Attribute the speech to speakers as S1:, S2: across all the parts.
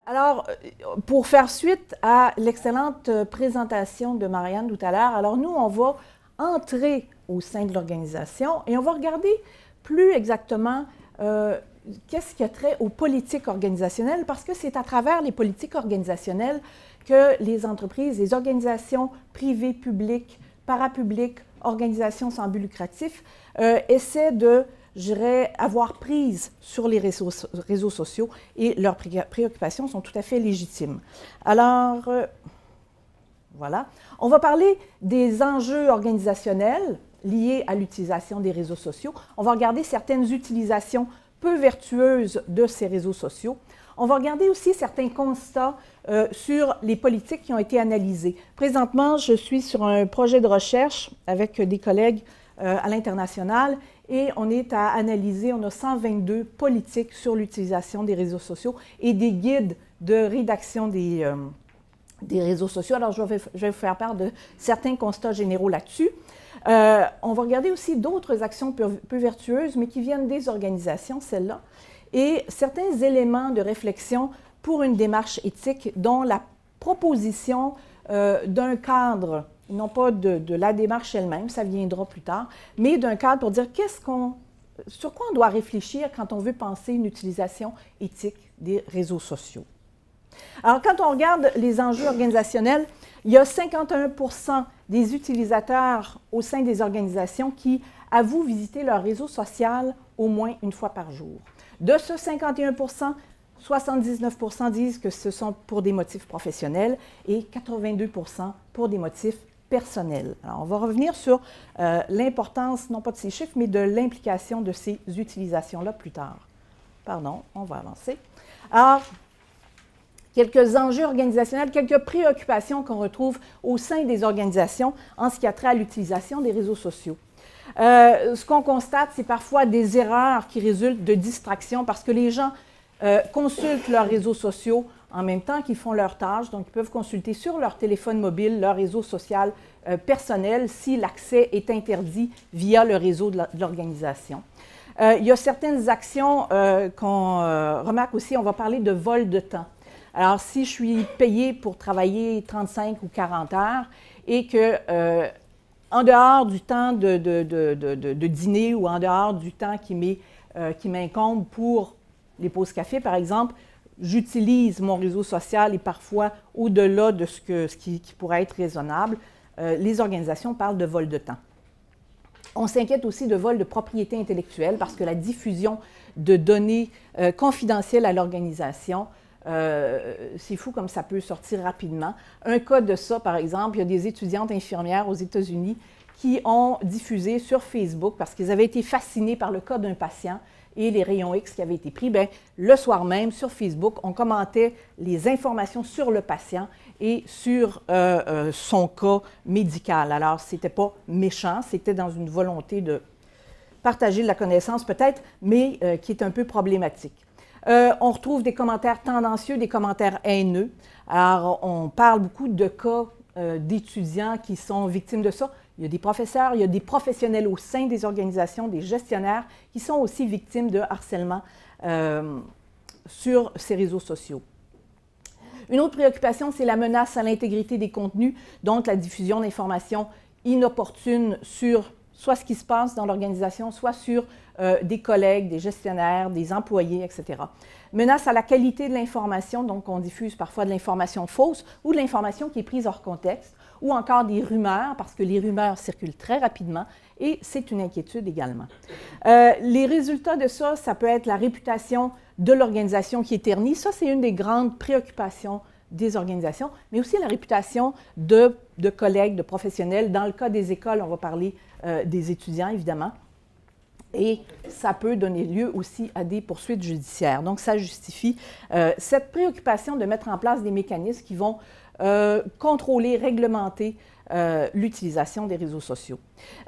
S1: Alors, pour faire suite à l'excellente présentation de Marianne tout à l'heure, alors nous, on va entrer au sein de l'organisation et on va regarder plus exactement qu'est-ce qui a trait aux politiques organisationnelles, parce que c'est à travers les politiques organisationnelles que les entreprises, les organisations privées, publiques, parapubliques, organisations sans but lucratif essaient de, je dirais, avoir prise sur les réseaux sociaux et leurs préoccupations sont tout à fait légitimes. Alors, voilà. On va parler des enjeux organisationnels liés à l'utilisation des réseaux sociaux. On va regarder certaines utilisations peu vertueuses de ces réseaux sociaux. On va regarder aussi certains constats sur les politiques qui ont été analysées. Présentement, je suis sur un projet de recherche avec des collègues à l'international et on est à analyser, on a 122 politiques sur l'utilisation des réseaux sociaux et des guides de rédaction des réseaux sociaux. Alors, je vais vous faire part de certains constats généraux là-dessus. On va regarder aussi d'autres actions peu vertueuses, mais qui viennent des organisations, celles-là, et certains éléments de réflexion pour une démarche éthique, dont la proposition d'un cadre, non pas de la démarche elle-même, ça viendra plus tard, mais d'un cadre pour dire sur quoi on doit réfléchir quand on veut penser une utilisation éthique des réseaux sociaux. Alors, quand on regarde les enjeux organisationnels, il y a 51% des utilisateurs au sein des organisations qui avouent visiter leur réseau social au moins une fois par jour. De ce 51%, 79% disent que ce sont pour des motifs professionnels et 82% pour des motifs personnels. Alors, on va revenir sur l'importance, non pas de ces chiffres, mais de l'implication de ces utilisations-là plus tard. Pardon, on va avancer. Alors, quelques enjeux organisationnels, quelques préoccupations qu'on retrouve au sein des organisations en ce qui a trait à l'utilisation des réseaux sociaux. Ce qu'on constate, c'est parfois des erreurs qui résultent de distractions parce que les gens consultent leurs réseaux sociaux en même temps qu'ils font leurs tâches, donc ils peuvent consulter sur leur téléphone mobile leur réseau social personnel si l'accès est interdit via le réseau de l'organisation. Il y a certaines actions qu'on remarque aussi, on va parler de vol de temps. Alors, si je suis payée pour travailler 35 ou 40 heures et que, en dehors du temps de dîner ou en dehors du temps qui m'incombe pour les pauses café, par exemple, j'utilise mon réseau social et parfois au-delà de ce qui pourrait être raisonnable, les organisations parlent de vol de temps. On s'inquiète aussi de vol de propriété intellectuelle parce que la diffusion de données confidentielles à l'organisation, c'est fou comme ça peut sortir rapidement. Un cas de ça, par exemple, il y a des étudiantes infirmières aux États-Unis qui ont diffusé sur Facebook parce qu'ils avaient été fascinés par le cas d'un patient et les rayons X qui avaient été pris. Bien, le soir même, sur Facebook, on commentait les informations sur le patient et sur son cas médical. Alors, ce n'était pas méchant, c'était dans une volonté de partager de la connaissance peut-être, mais qui est un peu problématique. On retrouve des commentaires tendancieux, des commentaires haineux. Alors, on parle beaucoup de cas d'étudiants qui sont victimes de ça. Il y a des professeurs, il y a des professionnels au sein des organisations, des gestionnaires qui sont aussi victimes de harcèlement sur ces réseaux sociaux. Une autre préoccupation, c'est la menace à l'intégrité des contenus, donc la diffusion d'informations inopportunes sur soit ce qui se passe dans l'organisation, soit sur des collègues, des gestionnaires, des employés, etc. Menace à la qualité de l'information, donc on diffuse parfois de l'information fausse ou de l'information qui est prise hors contexte, ou encore des rumeurs, parce que les rumeurs circulent très rapidement, et c'est une inquiétude également. Les résultats de ça, ça peut être la réputation de l'organisation qui est ternie. Ça, c'est une des grandes préoccupations des organisations, mais aussi la réputation de collègues, de professionnels. Dans le cas des écoles, on va parler des étudiants, évidemment. Et ça peut donner lieu aussi à des poursuites judiciaires. Donc, ça justifie cette préoccupation de mettre en place des mécanismes qui vont contrôler, réglementer l'utilisation des réseaux sociaux.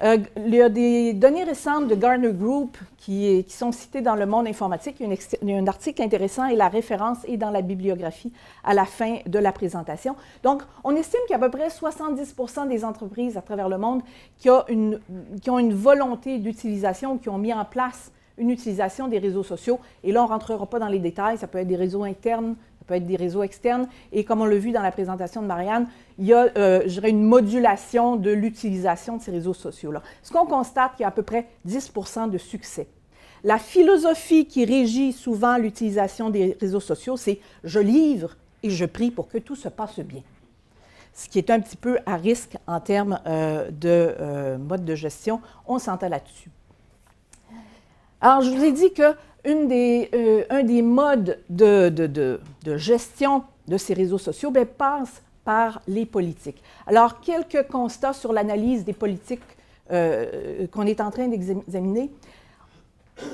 S1: Il y a des données récentes de Gartner Group qui sont citées dans le monde informatique. Il y a un article intéressant et la référence est dans la bibliographie à la fin de la présentation. Donc, on estime qu'il y a à peu près 70% des entreprises à travers le monde qui ont une volonté d'utilisation ou qui ont mis en place une utilisation des réseaux sociaux. Et là, on ne rentrera pas dans les détails. Ça peut être des réseaux internes, Ça peut être des réseaux externes. Et comme on l'a vu dans la présentation de Marianne, il y a, je dirais, une modulation de l'utilisation de ces réseaux sociaux-là. Ce qu'on constate, qu'il y a à peu près 10 % de succès. La philosophie qui régit souvent l'utilisation des réseaux sociaux, c'est « je livre et je prie pour que tout se passe bien ». Ce qui est un petit peu à risque en termes de mode de gestion. On s'entend là-dessus. Alors, je vous ai dit qu'un des modes de gestion de ces réseaux sociaux passe par les politiques. Alors, quelques constats sur l'analyse des politiques qu'on est en train d'examiner.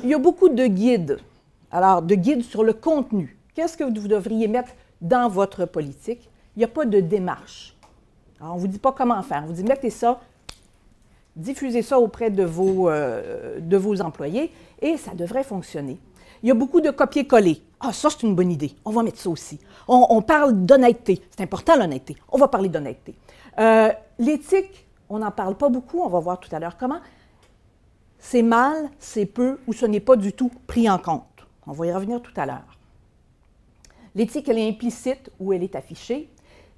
S1: Il y a beaucoup de guides. Alors, de guides sur le contenu. Qu'est-ce que vous devriez mettre dans votre politique? Il n'y a pas de démarche. Alors, on ne vous dit pas comment faire. On vous dit, mettez ça, diffusez ça auprès de vos employés et ça devrait fonctionner. Il y a beaucoup de copier-coller. Ah, ça, c'est une bonne idée. On va mettre ça aussi. On parle d'honnêteté. C'est important, l'honnêteté. On va parler d'honnêteté. L'éthique, on n'en parle pas beaucoup. On va voir tout à l'heure comment. C'est mal, c'est peu ou ce n'est pas du tout pris en compte. On va y revenir tout à l'heure. L'éthique, elle est implicite ou elle est affichée.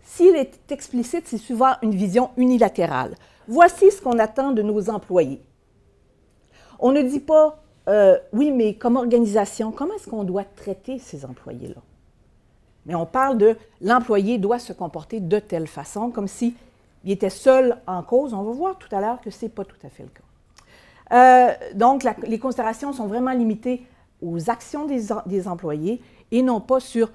S1: S'il est explicite, c'est souvent une vision unilatérale. Voici ce qu'on attend de nos employés. On ne dit pas, oui, mais comme organisation, comment est-ce qu'on doit traiter ces employés-là? Mais on parle de l'employé doit se comporter de telle façon, comme s'il était seul en cause. On va voir tout à l'heure que ce n'est pas tout à fait le cas. Donc, les considérations sont vraiment limitées aux actions des employés et non pas sur,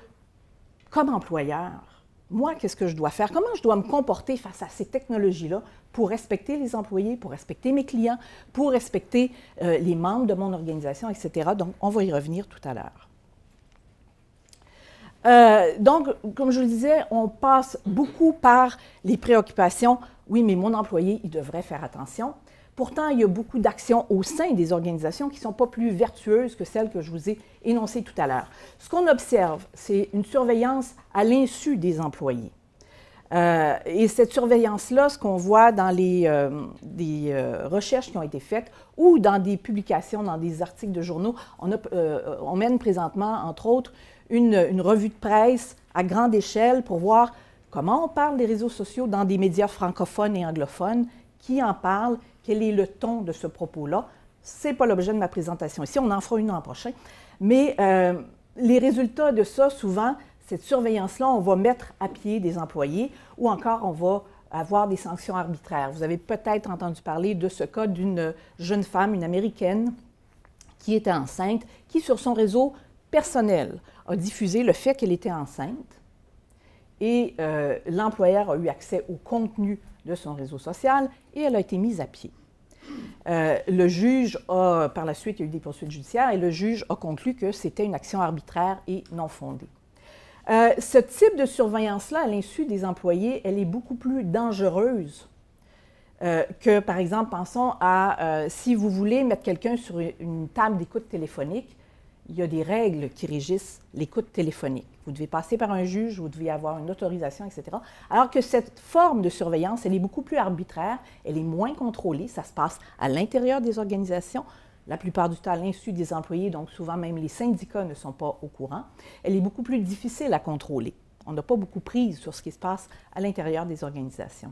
S1: comme employeur, moi, qu'est-ce que je dois faire? Comment je dois me comporter face à ces technologies-là pour respecter les employés, pour respecter mes clients, pour respecter les membres de mon organisation, etc. Donc, on va y revenir tout à l'heure. Donc, comme je le disais, on passe beaucoup par les préoccupations. Oui, mais mon employé, il devrait faire attention. Pourtant, il y a beaucoup d'actions au sein des organisations qui ne sont pas plus vertueuses que celles que je vous ai énoncées tout à l'heure. Ce qu'on observe, c'est une surveillance à l'insu des employés. Et cette surveillance-là, ce qu'on voit dans des recherches qui ont été faites ou dans des publications, dans des articles de journaux, on mène présentement, entre autres, une revue de presse à grande échelle pour voir comment on parle des réseaux sociaux dans des médias francophones et anglophones, qui en parlent, quel est le ton de ce propos-là. Ce n'est pas l'objet de ma présentation ici, on en fera une l'an prochain. Mais les résultats de ça, souvent, cette surveillance-là, on va mettre à pied des employés ou encore on va avoir des sanctions arbitraires. Vous avez peut-être entendu parler de ce cas d'une jeune femme, une Américaine, qui était enceinte, qui sur son réseau personnel a diffusé le fait qu'elle était enceinte et l'employeur a eu accès au contenu de son réseau social et elle a été mise à pied. Le juge a, par la suite, il y a eu des poursuites judiciaires et le juge a conclu que c'était une action arbitraire et non fondée. Ce type de surveillance-là, à l'insu des employés, elle est beaucoup plus dangereuse que, par exemple, pensons à si vous voulez mettre quelqu'un sur une table d'écoute téléphonique, il y a des règles qui régissent l'écoute téléphonique. Vous devez passer par un juge, vous devez avoir une autorisation, etc. Alors que cette forme de surveillance, elle est beaucoup plus arbitraire, elle est moins contrôlée, ça se passe à l'intérieur des organisations, la plupart du temps à l'insu des employés, donc souvent même les syndicats ne sont pas au courant. Elle est beaucoup plus difficile à contrôler. On n'a pas beaucoup prise sur ce qui se passe à l'intérieur des organisations.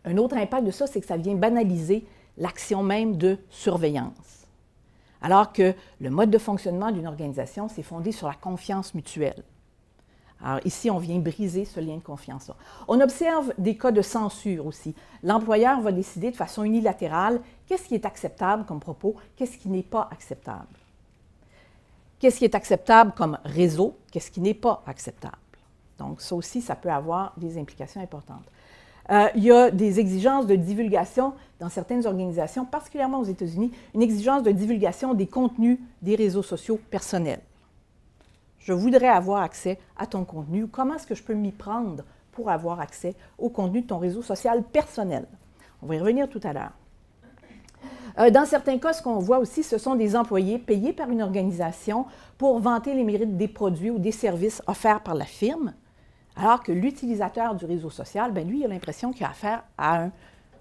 S1: Un autre impact de ça, c'est que ça vient banaliser l'action même de surveillance. Alors que le mode de fonctionnement d'une organisation, c'est fondé sur la confiance mutuelle. Alors ici, on vient briser ce lien de confiance-là. On observe des cas de censure aussi. L'employeur va décider de façon unilatérale qu'est-ce qui est acceptable comme propos, qu'est-ce qui n'est pas acceptable. Qu'est-ce qui est acceptable comme réseau, qu'est-ce qui n'est pas acceptable. Donc ça aussi, ça peut avoir des implications importantes. Il y a des exigences de divulgation dans certaines organisations, particulièrement aux États-Unis, une exigence de divulgation des contenus des réseaux sociaux personnels. Je voudrais avoir accès à ton contenu. Comment est-ce que je peux m'y prendre pour avoir accès au contenu de ton réseau social personnel? On va y revenir tout à l'heure. Dans certains cas, ce qu'on voit aussi, ce sont des employés payés par une organisation pour vanter les mérites des produits ou des services offerts par la firme, alors que l'utilisateur du réseau social, bien, lui, il a l'impression qu'il a affaire à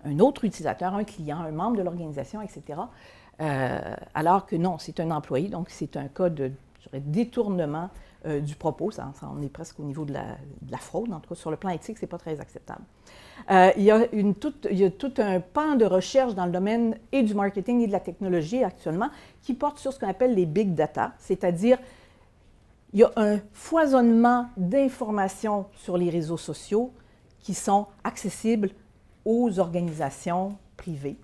S1: un autre utilisateur, un client, un membre de l'organisation, etc. Alors que non, c'est un employé, donc c'est un cas de détournement du propos. On est presque au niveau de la fraude. En tout cas, sur le plan éthique, ce n'est pas très acceptable. Il y a tout un pan de recherche dans le domaine et du marketing et de la technologie actuellement qui porte sur ce qu'on appelle les big data, c'est-à-dire il y a un foisonnement d'informations sur les réseaux sociaux qui sont accessibles aux organisations privées,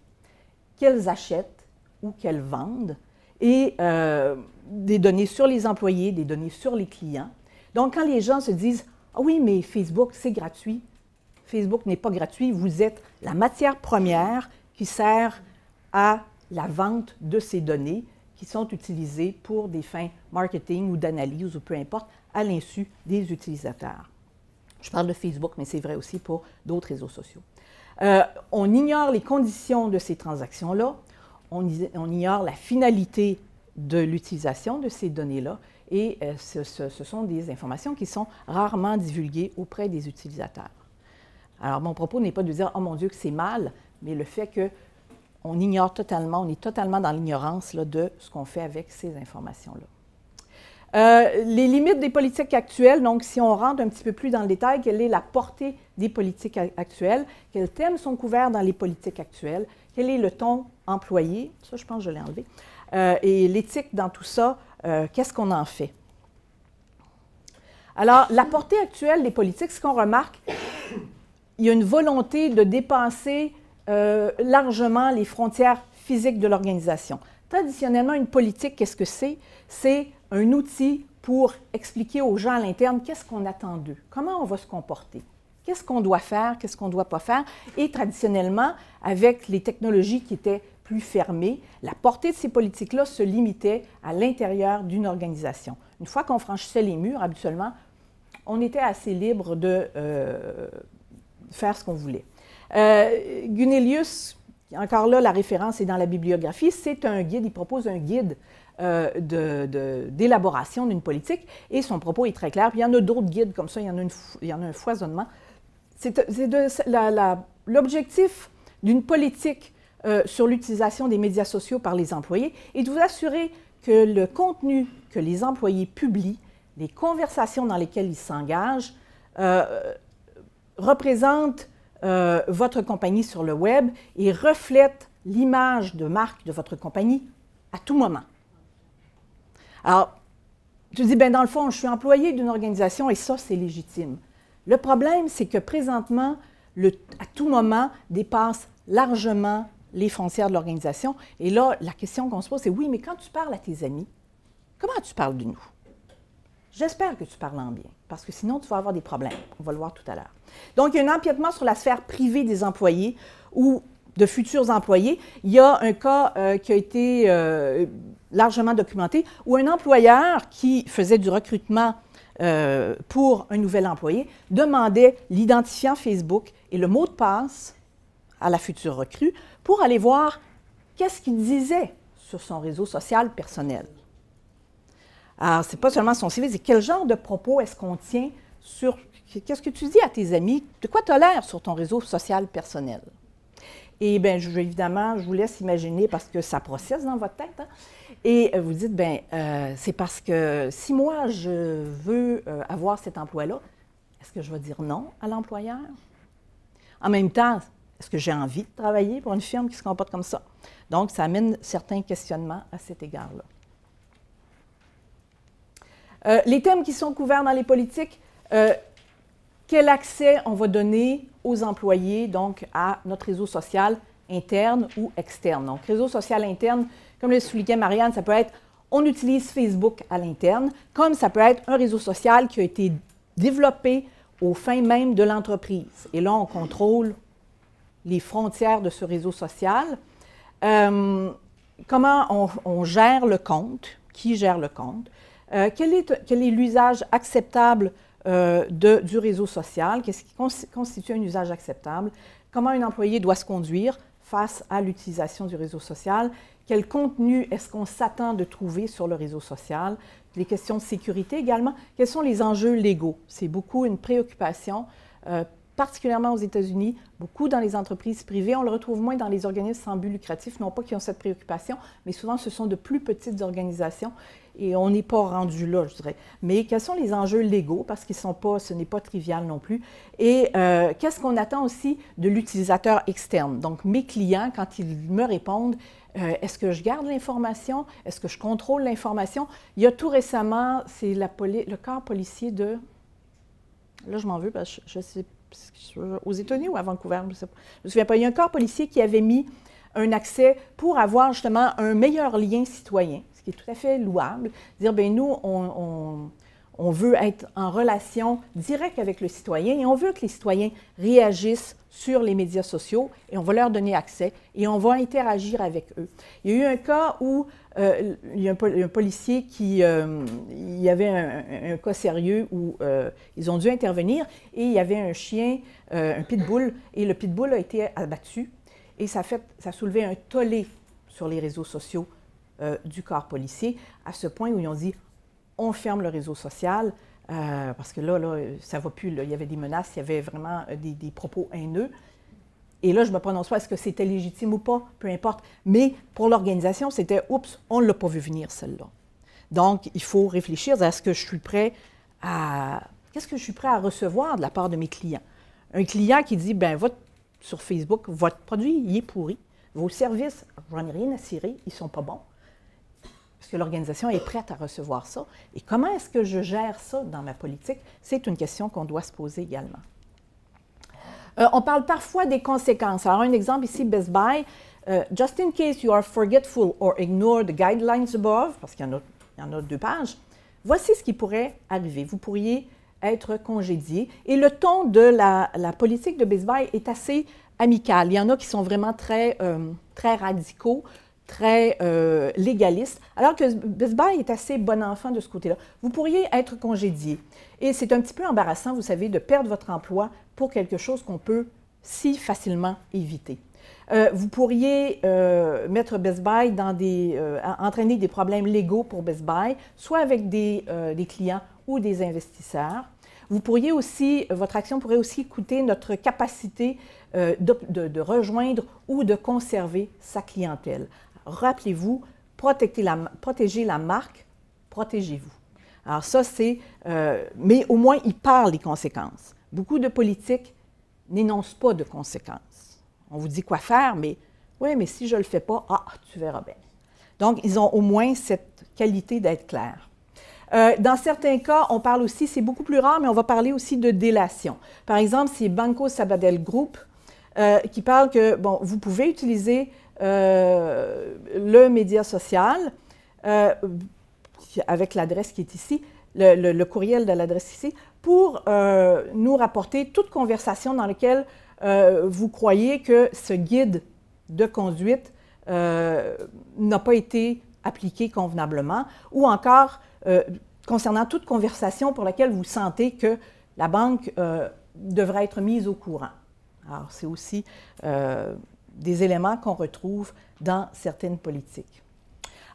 S1: qu'elles achètent ou qu'elles vendent, et des données sur les employés, des données sur les clients. Donc, quand les gens se disent « Ah oui, mais Facebook, c'est gratuit », Facebook n'est pas gratuit, vous êtes la matière première qui sert à la vente de ces données qui sont utilisées pour des fins marketing ou d'analyse ou peu importe, à l'insu des utilisateurs. Je parle de Facebook, mais c'est vrai aussi pour d'autres réseaux sociaux. On ignore les conditions de ces transactions-là, on ignore la finalité de l'utilisation de ces données-là, et ce sont des informations qui sont rarement divulguées auprès des utilisateurs. Alors, mon propos n'est pas de dire « Oh mon Dieu, que c'est mal », mais le fait qu'on ignore totalement, on est totalement dans l'ignorance de ce qu'on fait avec ces informations-là. Les limites des politiques actuelles, donc si on rentre un petit peu plus dans le détail, quelle est la portée des politiques actuelles, quels thèmes sont couverts dans les politiques actuelles, quel est le ton employé, ça je pense que je l'ai enlevé, et l'éthique dans tout ça, qu'est-ce qu'on en fait? Alors, la portée actuelle des politiques, ce qu'on remarque, il y a une volonté de dépasser largement les frontières physiques de l'organisation. Traditionnellement, une politique, qu'est-ce que c'est? C'est un outil pour expliquer aux gens à l'interne qu'est-ce qu'on attend d'eux, comment on va se comporter, qu'est-ce qu'on doit faire, qu'est-ce qu'on ne doit pas faire. Et traditionnellement, avec les technologies qui étaient plus fermées, la portée de ces politiques-là se limitait à l'intérieur d'une organisation. Une fois qu'on franchissait les murs, habituellement, on était assez libre de faire ce qu'on voulait. Gunelius, encore là, la référence est dans la bibliographie, c'est un guide, il propose un guide d'élaboration d'une politique, et son propos est très clair. Puis il y en a d'autres guides comme ça, il y en a un foisonnement. L'objectif d'une politique sur l'utilisation des médias sociaux par les employés est de vous assurer que le contenu que les employés publient, les conversations dans lesquelles ils s'engagent, représentent votre compagnie sur le web et reflètent l'image de marque de votre compagnie à tout moment. Alors, tu dis, bien, dans le fond, je suis employé d'une organisation et ça, c'est légitime. Le problème, c'est que présentement, à tout moment, dépasse largement les frontières de l'organisation. Et là, la question qu'on se pose, c'est oui, mais quand tu parles à tes amis, comment tu parles de nous? J'espère que tu parles en bien, parce que sinon, tu vas avoir des problèmes. On va le voir tout à l'heure. Donc, il y a un empiètement sur la sphère privée des employés ou de futurs employés. Il y a un cas qui a été largement documenté où un employeur qui faisait du recrutement pour un nouvel employé demandait l'identifiant Facebook et le mot de passe à la future recrue pour aller voir qu'est-ce qu'il disait sur son réseau social personnel. Alors, ce n'est pas seulement son CV, c'est quel genre de propos est-ce qu'on tient sur... Qu'est-ce que tu dis à tes amis? De quoi tu as l'air sur ton réseau social personnel? Et bien, évidemment, je vous laisse imaginer parce que ça processe dans votre tête. Hein? Et vous dites, bien, c'est parce que si moi, je veux avoir cet emploi-là, est-ce que je vais dire non à l'employeur? En même temps, est-ce que j'ai envie de travailler pour une firme qui se comporte comme ça? Donc, ça amène certains questionnements à cet égard-là. Les thèmes qui sont couverts dans les politiques, quel accès on va donner aux employés, donc à notre réseau social interne ou externe. Donc, réseau social interne, comme l'expliquait Marianne, ça peut être, on utilise Facebook à l'interne, comme ça peut être un réseau social qui a été développé aux fins même de l'entreprise. Et là, on contrôle les frontières de ce réseau social. Comment on gère le compte? Qui gère le compte? Quel est l'usage acceptable du réseau social? Qu'est-ce qui constitue un usage acceptable? Comment un employé doit se conduire face à l'utilisation du réseau social? Quel contenu est-ce qu'on s'attend de trouver sur le réseau social? Les questions de sécurité également. Quels sont les enjeux légaux? C'est beaucoup une préoccupation particulièrement aux États-Unis, beaucoup dans les entreprises privées. On le retrouve moins dans les organismes sans but lucratif, non pas qui ont cette préoccupation, mais souvent ce sont de plus petites organisations et on n'est pas rendu là, je dirais. Mais quels sont les enjeux légaux, parce qu'ils sont pas, ce n'est pas trivial non plus, et qu'est-ce qu'on attend aussi de l'utilisateur externe? Donc, mes clients, quand ils me répondent, est-ce que je garde l'information? Est-ce que je contrôle l'information? Il y a tout récemment, c'est le corps policier de... Là, je m'en veux parce que je sais aux États-Unis ou à Vancouver, je ne me souviens pas. Il y a un corps policier qui avait mis un accès pour avoir justement un meilleur lien citoyen, ce qui est tout à fait louable. Dire, bien nous, on veut être en relation directe avec le citoyen et on veut que les citoyens réagissent sur les médias sociaux et on va leur donner accès et on va interagir avec eux. Il y a eu un cas où il y a un policier qui, il y avait un cas sérieux où ils ont dû intervenir et il y avait un chien, un pitbull, et le pitbull a été abattu et ça a soulevé un tollé sur les réseaux sociaux du corps policier à ce point où ils ont dit on ferme le réseau social parce que là, ça ne va plus. Là. Il y avait des menaces, il y avait vraiment des propos haineux. Et là, je ne me prononce pas, est-ce que c'était légitime ou pas, peu importe. Mais pour l'organisation, c'était, oups, on ne l'a pas vu venir, celle-là. Donc, il faut réfléchir à qu'est-ce que je suis prêt à recevoir de la part de mes clients. Un client qui dit, bien, sur Facebook, votre produit, il est pourri. Vos services, j'en ai rien à cirer, ils ne sont pas bons. Est-ce que l'organisation est prête à recevoir ça? Et comment est-ce que je gère ça dans ma politique? C'est une question qu'on doit se poser également. On parle parfois des conséquences. Alors, un exemple ici, Best Buy. Just in case you are forgetful or ignore the guidelines above, parce qu'il y en a 2 pages, voici ce qui pourrait arriver. Vous pourriez être congédié. Et le ton de la politique de Best Buy est assez amical. Il y en a qui sont vraiment très radicaux, très légaliste, alors que Best Buy est assez bon enfant de ce côté-là. Vous pourriez être congédié. Et c'est un petit peu embarrassant, vous savez, de perdre votre emploi pour quelque chose qu'on peut si facilement éviter. Vous pourriez mettre Best Buy dans entraîner des problèmes légaux pour Best Buy, soit avec des clients ou des investisseurs. Vous pourriez aussi, votre action pourrait aussi coûter notre capacité de rejoindre ou de conserver sa clientèle. Rappelez-vous, protéger la marque, protégez-vous. Alors ça, c'est... mais au moins, il parle des conséquences. Beaucoup de politiques n'énoncent pas de conséquences. On vous dit quoi faire, mais oui, mais si je ne le fais pas, tu verras bien. Donc, ils ont au moins cette qualité d'être clairs. Dans certains cas, on parle aussi, c'est beaucoup plus rare, mais on va parler aussi de délation. Par exemple, c'est Banco Sabadell Group qui parle que, bon, vous pouvez utiliser le média social avec l'adresse qui est ici, le courriel de l'adresse ici, pour nous rapporter toute conversation dans laquelle vous croyez que ce guide de conduite n'a pas été appliqué convenablement, ou encore concernant toute conversation pour laquelle vous sentez que la banque devrait être mise au courant. Alors, c'est aussi des éléments qu'on retrouve dans certaines politiques.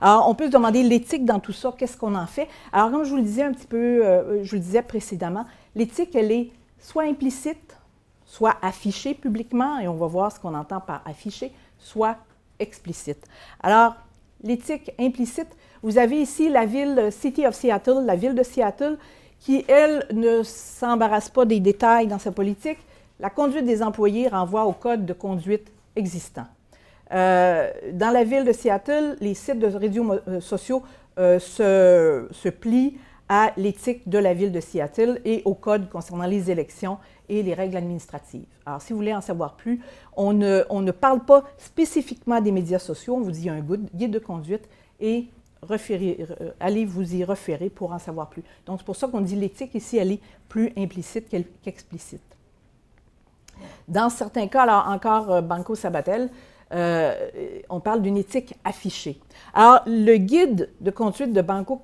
S1: Alors, on peut se demander l'éthique dans tout ça, qu'est-ce qu'on en fait? Alors, comme je vous le disais un petit peu, je vous le disais précédemment, l'éthique, elle est soit implicite, soit affichée publiquement, et on va voir ce qu'on entend par afficher, soit explicite. Alors, l'éthique implicite, vous avez ici la ville City of Seattle, la ville de Seattle, qui, elle, ne s'embarrasse pas des détails dans sa politique. La conduite des employés renvoie au code de conduite existant. Dans la ville de Seattle, les sites de réseaux sociaux se plient à l'éthique de la ville de Seattle et au code concernant les élections et les règles administratives. Alors, si vous voulez en savoir plus, on ne parle pas spécifiquement des médias sociaux, on vous dit il y a un guide de conduite et allez vous y référer pour en savoir plus. Donc, c'est pour ça qu'on dit l'éthique ici, elle est plus implicite qu'explicite. Dans certains cas, alors encore Banco Sabadell, on parle d'une éthique affichée. Alors, le guide de conduite de Banco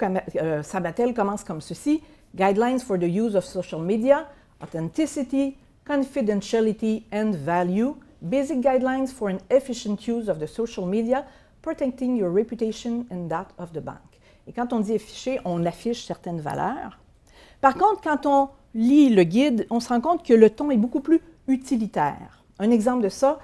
S1: Sabadell commence comme ceci. Guidelines for the use of social media, authenticity, confidentiality and value, basic guidelines for an efficient use of the social media, protecting your reputation and that of the bank. Et quand on dit afficher, on affiche certaines valeurs. Par contre, quand on lit le guide, on se rend compte que le ton est beaucoup plus utilitaire. Un exemple de ça,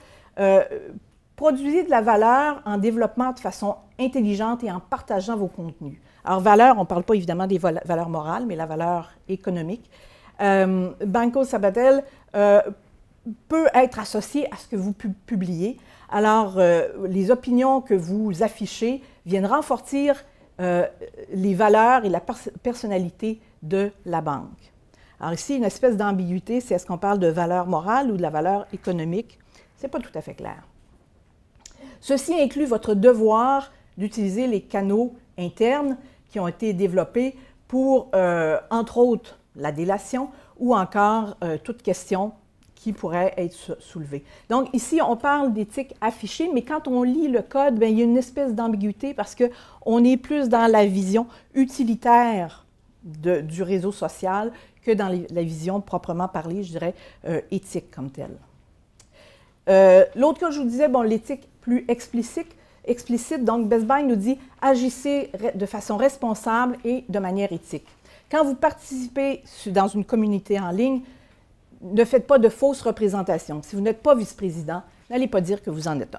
S1: produisez de la valeur en développant de façon intelligente et en partageant vos contenus. Alors, valeur, on ne parle pas évidemment des valeurs morales, mais la valeur économique. Banco Sabadell peut être associé à ce que vous publiez. Alors, les opinions que vous affichez viennent renforcer les valeurs et la personnalité de la banque. Alors ici, une espèce d'ambiguïté, c'est est-ce qu'on parle de valeur morale ou de la valeur économique? Ce n'est pas tout à fait clair. Ceci inclut votre devoir d'utiliser les canaux internes qui ont été développés pour, entre autres, la délation ou encore toute question qui pourrait être soulevée. Donc ici, on parle d'éthique affichée, mais quand on lit le code, bien, il y a une espèce d'ambiguïté parce qu'on est plus dans la vision utilitaire du réseau social que dans la vision proprement parlée, je dirais, éthique comme telle. L'autre cas, je vous disais, bon, l'éthique plus explicite, donc Best Buy nous dit « Agissez de façon responsable et de manière éthique ». Quand vous participez dans une communauté en ligne, ne faites pas de fausses représentations. Si vous n'êtes pas vice-président, n'allez pas dire que vous en êtes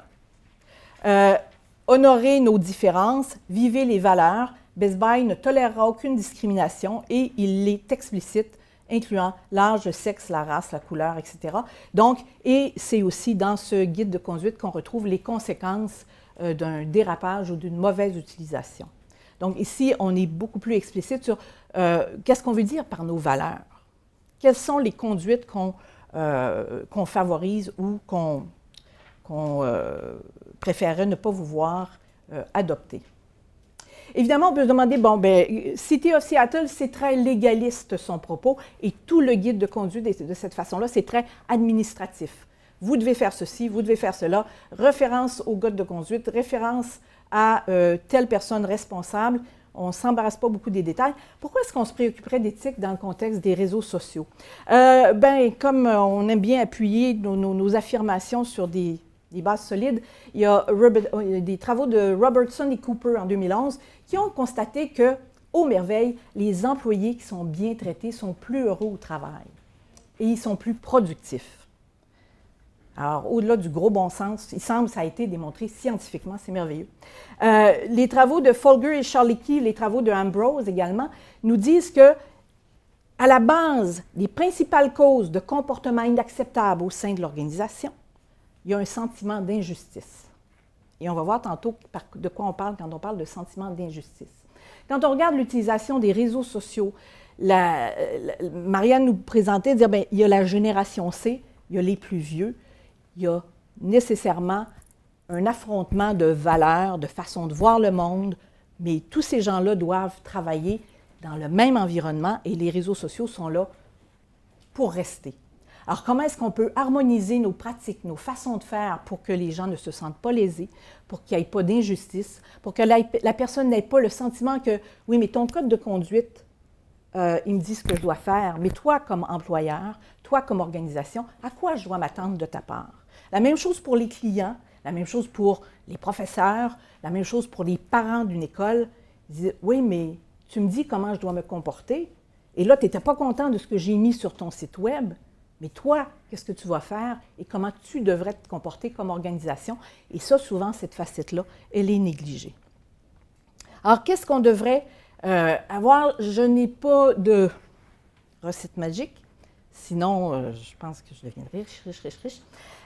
S1: un. Honorez nos différences, vivez les valeurs. Best Buy ne tolérera aucune discrimination et il est explicite, incluant l'âge, le sexe, la race, la couleur, etc. Donc, et c'est aussi dans ce guide de conduite qu'on retrouve les conséquences d'un dérapage ou d'une mauvaise utilisation. Donc ici, on est beaucoup plus explicite sur qu'est-ce qu'on veut dire par nos valeurs. Quelles sont les conduites qu'on favorise ou qu'on préférerait ne pas vous voir adopter. Évidemment, on peut se demander, bon, bien, City of Seattle, c'est très légaliste son propos, et tout le guide de conduite de cette façon-là, c'est très administratif. Vous devez faire ceci, vous devez faire cela, référence au code de conduite, référence à telle personne responsable. On ne s'embarrasse pas beaucoup des détails. Pourquoi est-ce qu'on se préoccuperait d'éthique dans le contexte des réseaux sociaux? Ben, comme on aime bien appuyer nos affirmations sur des bases solides, il y a des travaux de Robertson et Cooper en 2011 qui ont constaté que, aux merveilles, les employés qui sont bien traités sont plus heureux au travail et ils sont plus productifs. Alors, au-delà du gros bon sens, il semble que ça a été démontré scientifiquement, c'est merveilleux. Les travaux de Folger et Charlecki, les travaux de Ambrose également, nous disent que, à la base des principales causes de comportements inacceptables au sein de l'organisation, il y a un sentiment d'injustice. Et on va voir tantôt de quoi on parle quand on parle de sentiment d'injustice. Quand on regarde l'utilisation des réseaux sociaux, Marianne nous présentait, dire, bien, il y a la génération C, il y a les plus vieux, il y a nécessairement un affrontement de valeurs, de façon de voir le monde, mais tous ces gens-là doivent travailler dans le même environnement et les réseaux sociaux sont là pour rester. Alors, comment est-ce qu'on peut harmoniser nos pratiques, nos façons de faire pour que les gens ne se sentent pas lésés, pour qu'il n'y ait pas d'injustice, pour que la personne n'ait pas le sentiment que, oui, mais ton code de conduite, il me dit ce que je dois faire, mais toi, comme employeur, toi, comme organisation, à quoi je dois m'attendre de ta part? La même chose pour les clients, la même chose pour les professeurs, la même chose pour les parents d'une école. Ils disent, oui, mais tu me dis comment je dois me comporter, et là, tu n'étais pas content de ce que j'ai mis sur ton site web, mais toi, qu'est-ce que tu vas faire et comment tu devrais te comporter comme organisation? Et ça, souvent, cette facette-là, elle est négligée. Alors, qu'est-ce qu'on devrait avoir? Je n'ai pas de recette magique, sinon, je pense que je deviendrai riche.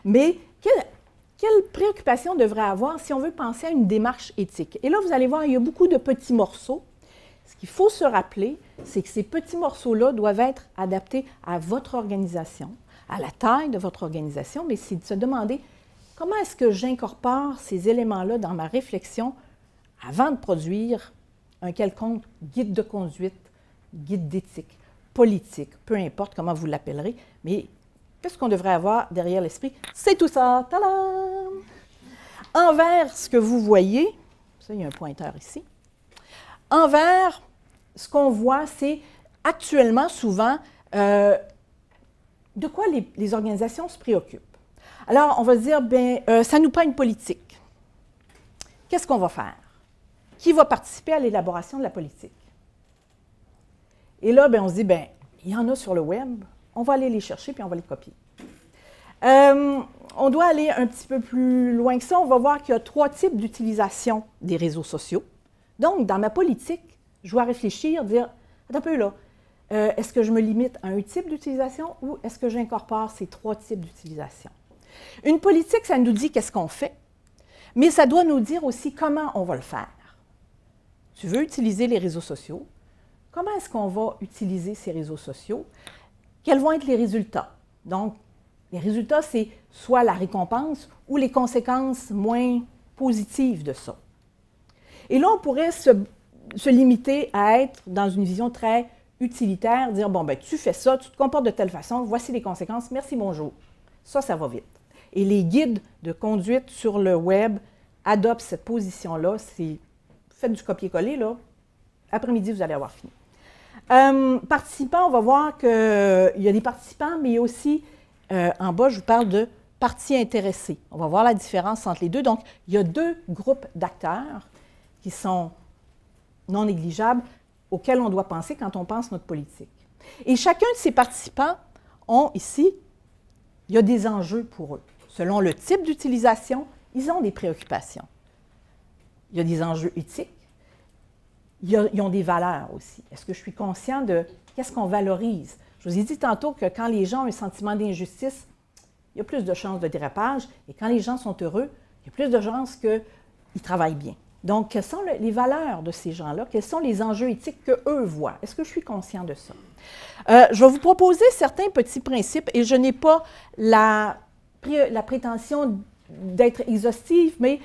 S1: Mais quelle préoccupation on devrait avoir si on veut penser à une démarche éthique? Et là, vous allez voir, il y a beaucoup de petits morceaux. Ce qu'il faut se rappeler, c'est que ces petits morceaux-là doivent être adaptés à votre organisation, à la taille de votre organisation, mais c'est de se demander comment est-ce que j'incorpore ces éléments-là dans ma réflexion avant de produire un quelconque guide de conduite, guide d'éthique, politique, peu importe comment vous l'appellerez, mais qu'est-ce qu'on devrait avoir derrière l'esprit? C'est tout ça! Tadam! Envers ce que vous voyez, ça, il y a un pointeur ici. Envers, ce qu'on voit, c'est actuellement, souvent, de quoi les organisations se préoccupent. Alors, on va se dire, bien, ça nous prend une politique. Qu'est-ce qu'on va faire? Qui va participer à l'élaboration de la politique? Et là, bien, on se dit, bien, il y en a sur le web, on va aller les chercher puis on va les copier. On doit aller un petit peu plus loin que ça. On va voir qu'il y a 3 types d'utilisation des réseaux sociaux. Donc, dans ma politique, je dois réfléchir, dire, attends un peu là, est-ce que je me limite à un type d'utilisation ou est-ce que j'incorpore ces 3 types d'utilisation? Une politique, ça nous dit qu'est-ce qu'on fait, mais ça doit nous dire aussi comment on va le faire. Tu veux utiliser les réseaux sociaux? Comment est-ce qu'on va utiliser ces réseaux sociaux? Quels vont être les résultats? Donc, les résultats, c'est soit la récompense ou les conséquences moins positives de ça. Et là, on pourrait se limiter à être dans une vision très utilitaire, dire, bon, ben tu fais ça, tu te comportes de telle façon, voici les conséquences, merci, bonjour. Ça va vite. Et les guides de conduite sur le web adoptent cette position-là. Faites du copier-coller, là. Après-midi, vous allez avoir fini. Participants, on va voir qu'il y a des participants, mais il y a aussi, en bas, je vous parle de parties intéressées. On va voir la différence entre les deux. Donc, il y a 2 groupes d'acteurs qui sont non négligeables, auxquels on doit penser quand on pense notre politique. Et chacun de ces participants ont ici, il y a des enjeux pour eux. Selon le type d'utilisation, ils ont des préoccupations. Il y a des enjeux éthiques, ils ont des valeurs aussi. Est-ce que je suis conscient de qu'est-ce qu'on valorise? Je vous ai dit tantôt que quand les gens ont un sentiment d'injustice, il y a plus de chances de dérapage, et quand les gens sont heureux, il y a plus de chances qu'ils travaillent bien. Donc, quelles sont les valeurs de ces gens-là? Quels sont les enjeux éthiques qu'eux voient? Est-ce que je suis conscient de ça? Je vais vous proposer certains petits principes, et je n'ai pas la prétention d'être exhaustive, mais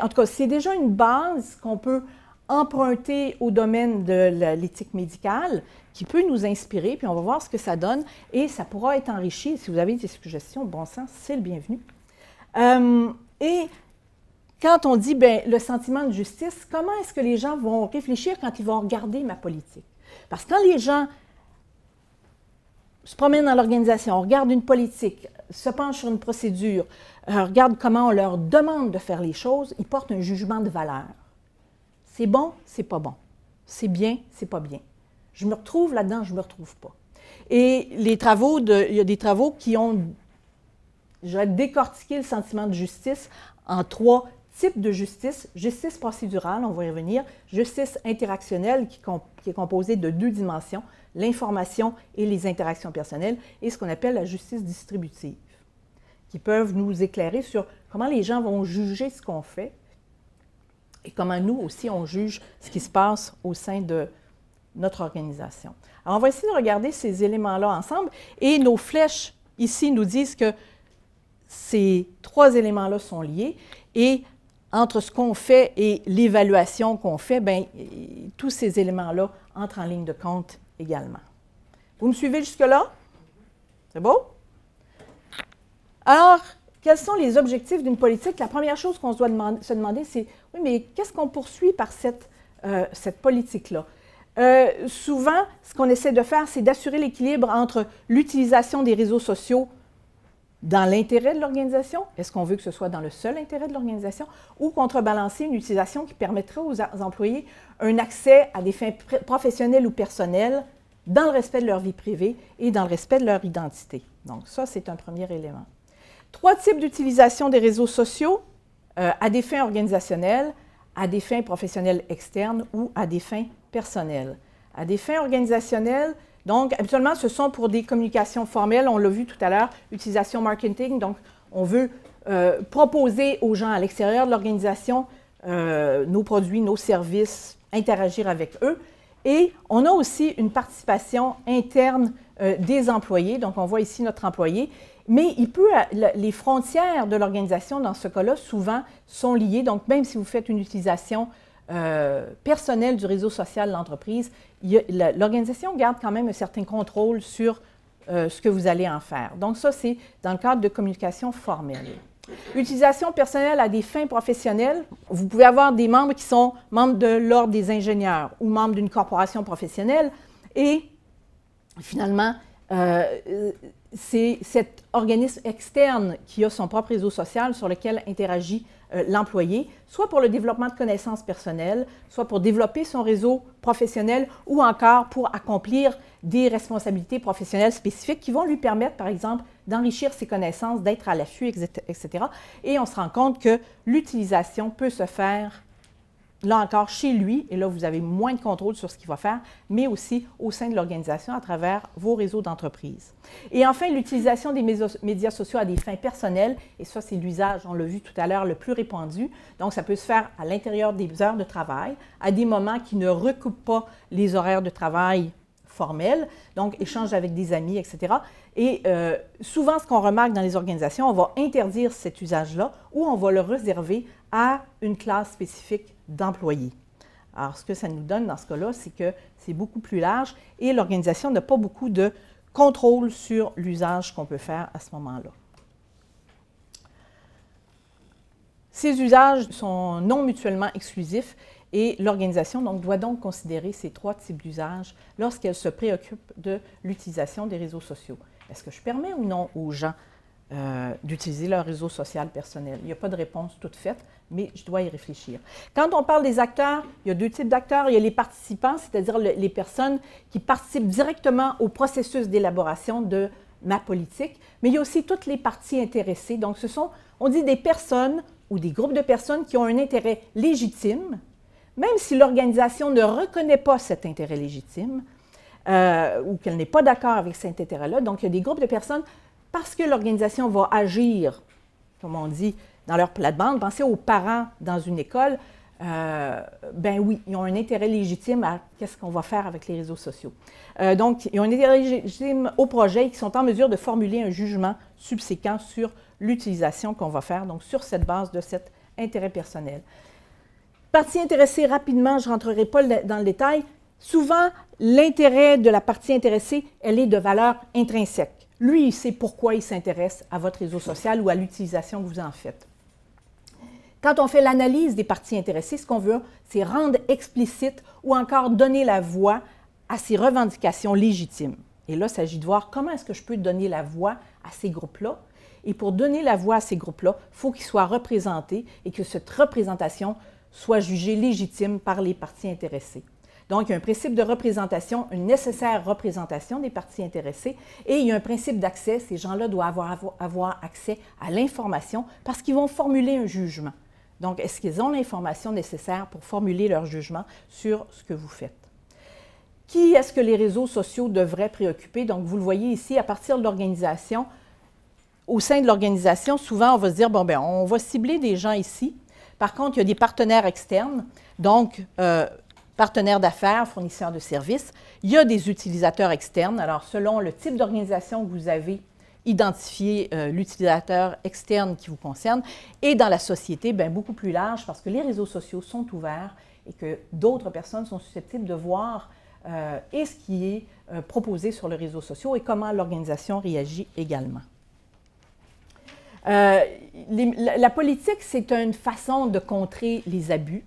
S1: en tout cas, c'est déjà une base qu'on peut emprunter au domaine de l'éthique médicale, qui peut nous inspirer, puis on va voir ce que ça donne, et ça pourra être enrichi. Si vous avez des suggestions, bon sens, c'est le bienvenu. Et quand on dit le sentiment de justice, comment est-ce que les gens vont réfléchir quand ils vont regarder ma politique? Parce que quand les gens se promènent dans l'organisation, regardent une politique, se penchent sur une procédure, regardent comment on leur demande de faire les choses, ils portent un jugement de valeur. C'est bon, c'est pas bon. C'est bien, c'est pas bien. Je me retrouve là-dedans, je me retrouve pas. Et il y a des travaux qui ont, décortiqué le sentiment de justice en 3 types de justice. Justice procédurale, on va y revenir. Justice interactionnelle, qui est composée de 2 dimensions, l'information et les interactions personnelles, et ce qu'on appelle la justice distributive, qui peuvent nous éclairer sur comment les gens vont juger ce qu'on fait et comment nous aussi on juge ce qui se passe au sein de notre organisation. Alors, on va essayer de regarder ces éléments-là ensemble, et nos flèches ici nous disent que ces 3 éléments-là sont liés, et entre ce qu'on fait et l'évaluation qu'on fait, tous ces éléments-là entrent en ligne de compte également. Vous me suivez jusque-là? C'est beau? Alors, quels sont les objectifs d'une politique? La première chose qu'on doit se demander, c'est, oui, mais qu'est-ce qu'on poursuit par cette politique-là? Souvent, ce qu'on essaie de faire, c'est d'assurer l'équilibre entre l'utilisation des réseaux sociaux dans l'intérêt de l'organisation, est-ce qu'on veut que ce soit dans le seul intérêt de l'organisation, ou contrebalancer une utilisation qui permettrait aux employés un accès à des fins professionnelles ou personnelles dans le respect de leur vie privée et dans le respect de leur identité. Donc ça, c'est un premier élément. 3 types d'utilisation des réseaux sociaux, à des fins organisationnelles, à des fins professionnelles externes ou à des fins personnelles. À des fins organisationnelles, donc, habituellement, ce sont pour des communications formelles. On l'a vu tout à l'heure, utilisation marketing. Donc, on veut proposer aux gens à l'extérieur de l'organisation nos produits, nos services, interagir avec eux. Et on a aussi une participation interne des employés. Donc, on voit ici notre employé. Mais les frontières de l'organisation, dans ce cas-là, souvent, sont liées. Donc, même si vous faites une utilisation personnelle du réseau social de l'entreprise, l'organisation garde quand même un certain contrôle sur ce que vous allez en faire. Donc ça, c'est dans le cadre de communication formelle. Utilisation personnelle à des fins professionnelles. Vous pouvez avoir des membres qui sont membres de l'Ordre des ingénieurs ou membres d'une corporation professionnelle et finalement, c'est cet organisme externe qui a son propre réseau social sur lequel interagit l'employé, soit pour le développement de connaissances personnelles, soit pour développer son réseau professionnel ou encore pour accomplir des responsabilités professionnelles spécifiques qui vont lui permettre, par exemple, d'enrichir ses connaissances, d'être à l'affût, etc. Et on se rend compte que l'utilisation peut se faire là encore, chez lui, et là, vous avez moins de contrôle sur ce qu'il va faire, mais aussi au sein de l'organisation à travers vos réseaux d'entreprise. Et enfin, l'utilisation des médias sociaux à des fins personnelles, et ça, c'est l'usage, on l'a vu tout à l'heure, le plus répandu. Donc, ça peut se faire à l'intérieur des heures de travail, à des moments qui ne recoupent pas les horaires de travail formels, donc échange avec des amis, etc. Et souvent, ce qu'on remarque dans les organisations, on va interdire cet usage-là ou on va le réserver à une classe spécifique d'employés. Alors, ce que ça nous donne dans ce cas-là, c'est que c'est beaucoup plus large et l'organisation n'a pas beaucoup de contrôle sur l'usage qu'on peut faire à ce moment-là. Ces usages sont non mutuellement exclusifs et l'organisation doit donc considérer ces trois types d'usages lorsqu'elle se préoccupe de l'utilisation des réseaux sociaux. Est-ce que je permets ou non aux gens d'utiliser leur réseau social personnel? Il n'y a pas de réponse toute faite, mais je dois y réfléchir. Quand on parle des acteurs, il y a deux types d'acteurs. Il y a les participants, c'est-à-dire les personnes qui participent directement au processus d'élaboration de ma politique, mais il y a aussi toutes les parties intéressées. Donc, ce sont, on dit, des personnes ou des groupes de personnes qui ont un intérêt légitime, même si l'organisation ne reconnaît pas cet intérêt légitime ou qu'elle n'est pas d'accord avec cet intérêt-là. Donc, il y a des groupes de personnes parce que l'organisation va agir, comme on dit, dans leur plate-bande. Pensez aux parents dans une école. Ben oui, ils ont un intérêt légitime à qu'est-ce qu'on va faire avec les réseaux sociaux. Donc, ils ont un intérêt légitime au projet et qui sont en mesure de formuler un jugement subséquent sur l'utilisation qu'on va faire, donc sur cette base de cet intérêt personnel. Partie intéressée, rapidement, je ne rentrerai pas dans le détail. Souvent, l'intérêt de la partie intéressée, elle est de valeur intrinsèque. Lui, il sait pourquoi il s'intéresse à votre réseau social ou à l'utilisation que vous en faites. Quand on fait l'analyse des parties intéressées, ce qu'on veut, c'est rendre explicite ou encore donner la voix à ces revendications légitimes. Et là, il s'agit de voir comment est-ce que je peux donner la voix à ces groupes-là. Et pour donner la voix à ces groupes-là, il faut qu'ils soient représentés et que cette représentation soit jugée légitime par les parties intéressées. Donc, il y a un principe de représentation, une nécessaire représentation des parties intéressées, et il y a un principe d'accès. Ces gens-là doivent avoir accès à l'information parce qu'ils vont formuler un jugement. Donc, est-ce qu'ils ont l'information nécessaire pour formuler leur jugement sur ce que vous faites? Qui est-ce que les réseaux sociaux devraient préoccuper? Donc, vous le voyez ici, à partir de l'organisation, au sein de l'organisation, souvent, on va se dire, bon, bien, on va cibler des gens ici. Par contre, il y a des partenaires externes, donc partenaires d'affaires, fournisseurs de services. Il y a des utilisateurs externes. Alors, selon le type d'organisation que vous avez, identifié l'utilisateur externe qui vous concerne. Et dans la société, bien, beaucoup plus large, parce que les réseaux sociaux sont ouverts et que d'autres personnes sont susceptibles de voir et ce qui est proposé sur les réseaux sociaux et comment l'organisation réagit également. La politique, c'est une façon de contrer les abus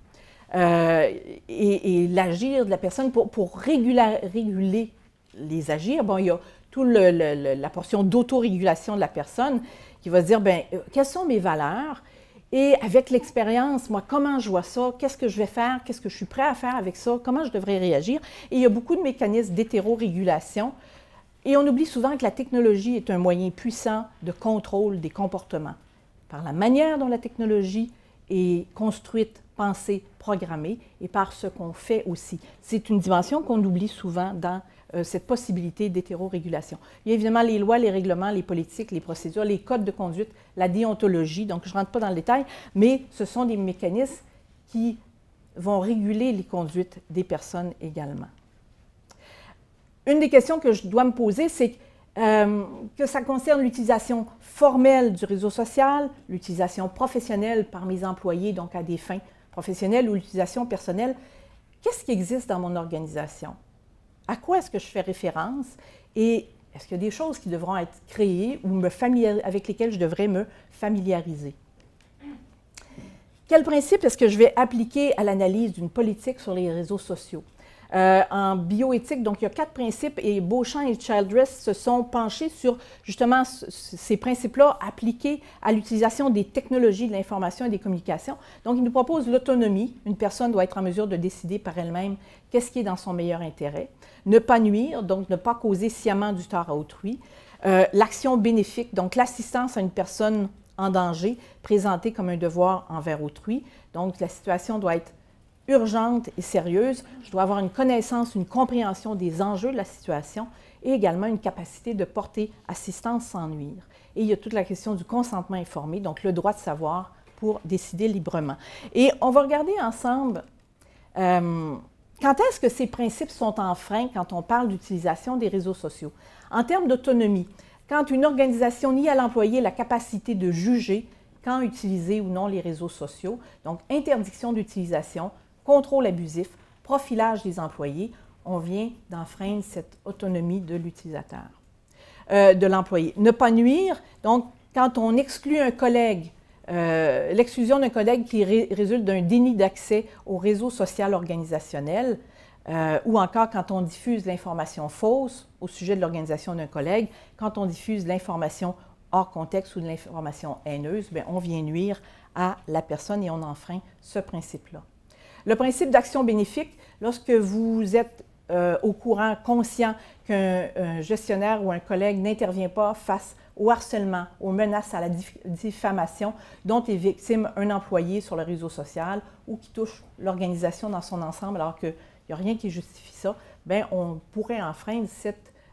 S1: et l'agir de la personne pour réguler les agirs. Bon, il y a toute la portion d'autorégulation de la personne qui va se dire, bien, quelles sont mes valeurs? Et avec l'expérience, moi, comment je vois ça? Qu'est-ce que je vais faire? Qu'est-ce que je suis prêt à faire avec ça? Comment je devrais réagir? Et il y a beaucoup de mécanismes d'hétérorégulation. Et on oublie souvent que la technologie est un moyen puissant de contrôle des comportements. Par la manière dont la technologie est construite, pensée, programmée, et par ce qu'on fait aussi. C'est une dimension qu'on oublie souvent dans cette possibilité d'hétérorégulation. Il y a évidemment les lois, les règlements, les politiques, les procédures, les codes de conduite, la déontologie, donc je ne rentre pas dans le détail, mais ce sont des mécanismes qui vont réguler les conduites des personnes également. Une des questions que je dois me poser, c'est que ça concerne l'utilisation formelle du réseau social, l'utilisation professionnelle par mes employés, donc à des fins professionnelles ou l'utilisation personnelle. Qu'est-ce qui existe dans mon organisation? À quoi est-ce que je fais référence? Et est-ce qu'il y a des choses qui devront être créées ou avec lesquelles je devrais me familiariser? Quel principe est-ce que je vais appliquer à l'analyse d'une politique sur les réseaux sociaux? en bioéthique. Donc, il y a 4 principes et Beauchamp et Childress se sont penchés sur justement ces principes-là appliqués à l'utilisation des technologies de l'information et des communications. Donc, ils nous proposent l'autonomie. Une personne doit être en mesure de décider par elle-même qu'est-ce qui est dans son meilleur intérêt. Ne pas nuire, donc ne pas causer sciemment du tort à autrui. L'action bénéfique, donc l'assistance à une personne en danger, présentée comme un devoir envers autrui. Donc, la situation doit être urgente et sérieuse. Je dois avoir une connaissance, une compréhension des enjeux de la situation et également une capacité de porter assistance sans nuire. Et il y a toute la question du consentement informé, donc le droit de savoir pour décider librement. Et on va regarder ensemble quand est-ce que ces principes sont enfreints quand on parle d'utilisation des réseaux sociaux. En termes d'autonomie, quand une organisation nie à l'employé la capacité de juger quand utiliser ou non les réseaux sociaux, donc interdiction d'utilisation, contrôle abusif, profilage des employés, on vient d'enfreindre cette autonomie de l'utilisateur, de l'employé. Ne pas nuire, donc quand on exclut un collègue, l'exclusion d'un collègue qui résulte d'un déni d'accès au réseau social organisationnel, ou encore quand on diffuse l'information fausse au sujet de l'organisation d'un collègue, quand on diffuse l'information hors contexte ou de l'information haineuse, bien, on vient nuire à la personne et on enfreint ce principe-là. Le principe d'action bénéfique, lorsque vous êtes au courant, conscient qu'un gestionnaire ou un collègue n'intervient pas face au harcèlement, aux menaces à la diffamation dont est victime un employé sur le réseau social ou qui touche l'organisation dans son ensemble alors qu'il n'y a rien qui justifie ça, bien, on pourrait enfreindre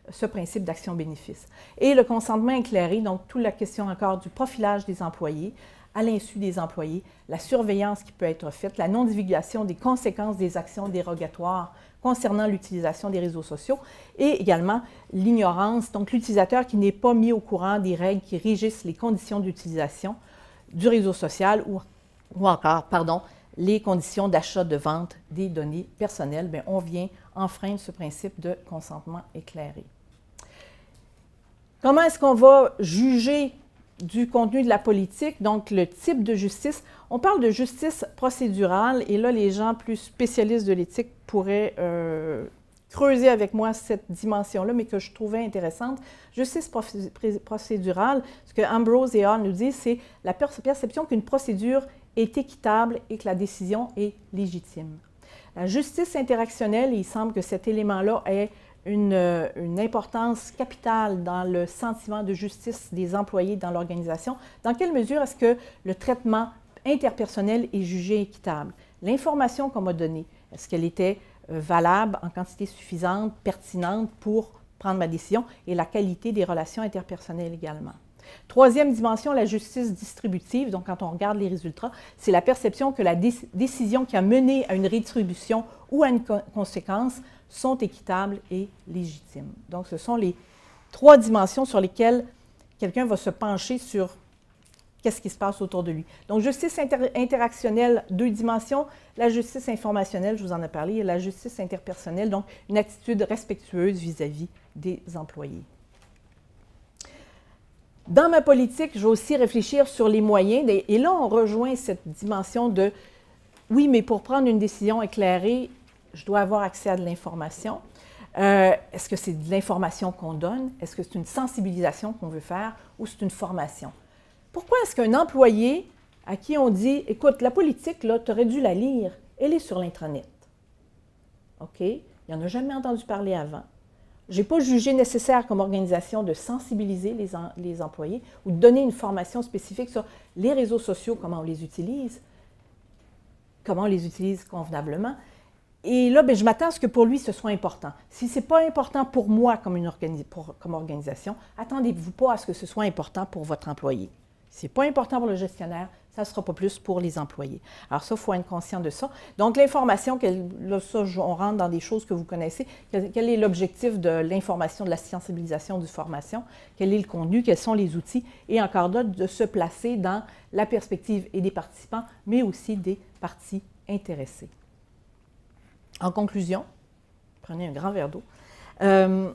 S1: ce principe d'action-bénéfice. Et le consentement éclairé, donc toute la question encore du profilage des employés, à l'insu des employés, la surveillance qui peut être faite, la non-divulgation des conséquences des actions dérogatoires concernant l'utilisation des réseaux sociaux et également l'ignorance, donc l'utilisateur qui n'est pas mis au courant des règles qui régissent les conditions d'utilisation du réseau social ou encore, les conditions d'achat de vente des données personnelles. Bien, on vient enfreindre ce principe de consentement éclairé. Comment est-ce qu'on va juger du contenu de la politique, donc le type de justice? On parle de justice procédurale et là, les gens plus spécialistes de l'éthique pourraient creuser avec moi cette dimension-là, mais que je trouvais intéressante. Justice procédurale, ce que Ambrose et Hall nous disent, c'est la perception qu'une procédure est équitable et que la décision est légitime. La justice interactionnelle, il semble que cet élément-là ait une importance capitale dans le sentiment de justice des employés dans l'organisation. Dans quelle mesure est-ce que le traitement interpersonnel est jugé équitable? L'information qu'on m'a donnée, est-ce qu'elle était valable en quantité suffisante, pertinente pour prendre ma décision? Et la qualité des relations interpersonnelles également. Troisième dimension, la justice distributive. Donc, quand on regarde les résultats, c'est la perception que la décision qui a mené à une rétribution ou à une conséquence sont équitables et légitimes. Donc, ce sont les 3 dimensions sur lesquelles quelqu'un va se pencher sur qu'est-ce qui se passe autour de lui. Donc, justice interactionnelle, 2 dimensions. La justice informationnelle, je vous en ai parlé, et la justice interpersonnelle, donc une attitude respectueuse vis-à-vis des employés. Dans ma politique, je vais aussi réfléchir sur les moyens. Et là, on rejoint cette dimension de, oui, mais pour prendre une décision éclairée, je dois avoir accès à de l'information. Est-ce que c'est de l'information qu'on donne? Est-ce que c'est une sensibilisation qu'on veut faire ou c'est une formation? Pourquoi est-ce qu'un employé à qui on dit, écoute, la politique, là, tu aurais dû la lire, elle est sur l'intranet. OK? Il n'en a jamais entendu parler avant. Je n'ai pas jugé nécessaire comme organisation de sensibiliser les employés ou de donner une formation spécifique sur les réseaux sociaux, comment on les utilise convenablement. Et là, bien, je m'attends à ce que pour lui, ce soit important. Si ce n'est pas important pour moi comme organisation, attendez-vous pas à ce que ce soit important pour votre employé. Si ce n'est pas important pour le gestionnaire, ça ne sera pas plus pour les employés. Alors ça, il faut être conscient de ça. Donc l'information, là, ça, on rentre dans des choses que vous connaissez. Quel est l'objectif de l'information, de la sensibilisation, de formation? Quel est le contenu? Quels sont les outils? Et encore là, de se placer dans la perspective et des participants, mais aussi des parties intéressées. En conclusion, prenez un grand verre d'eau. Il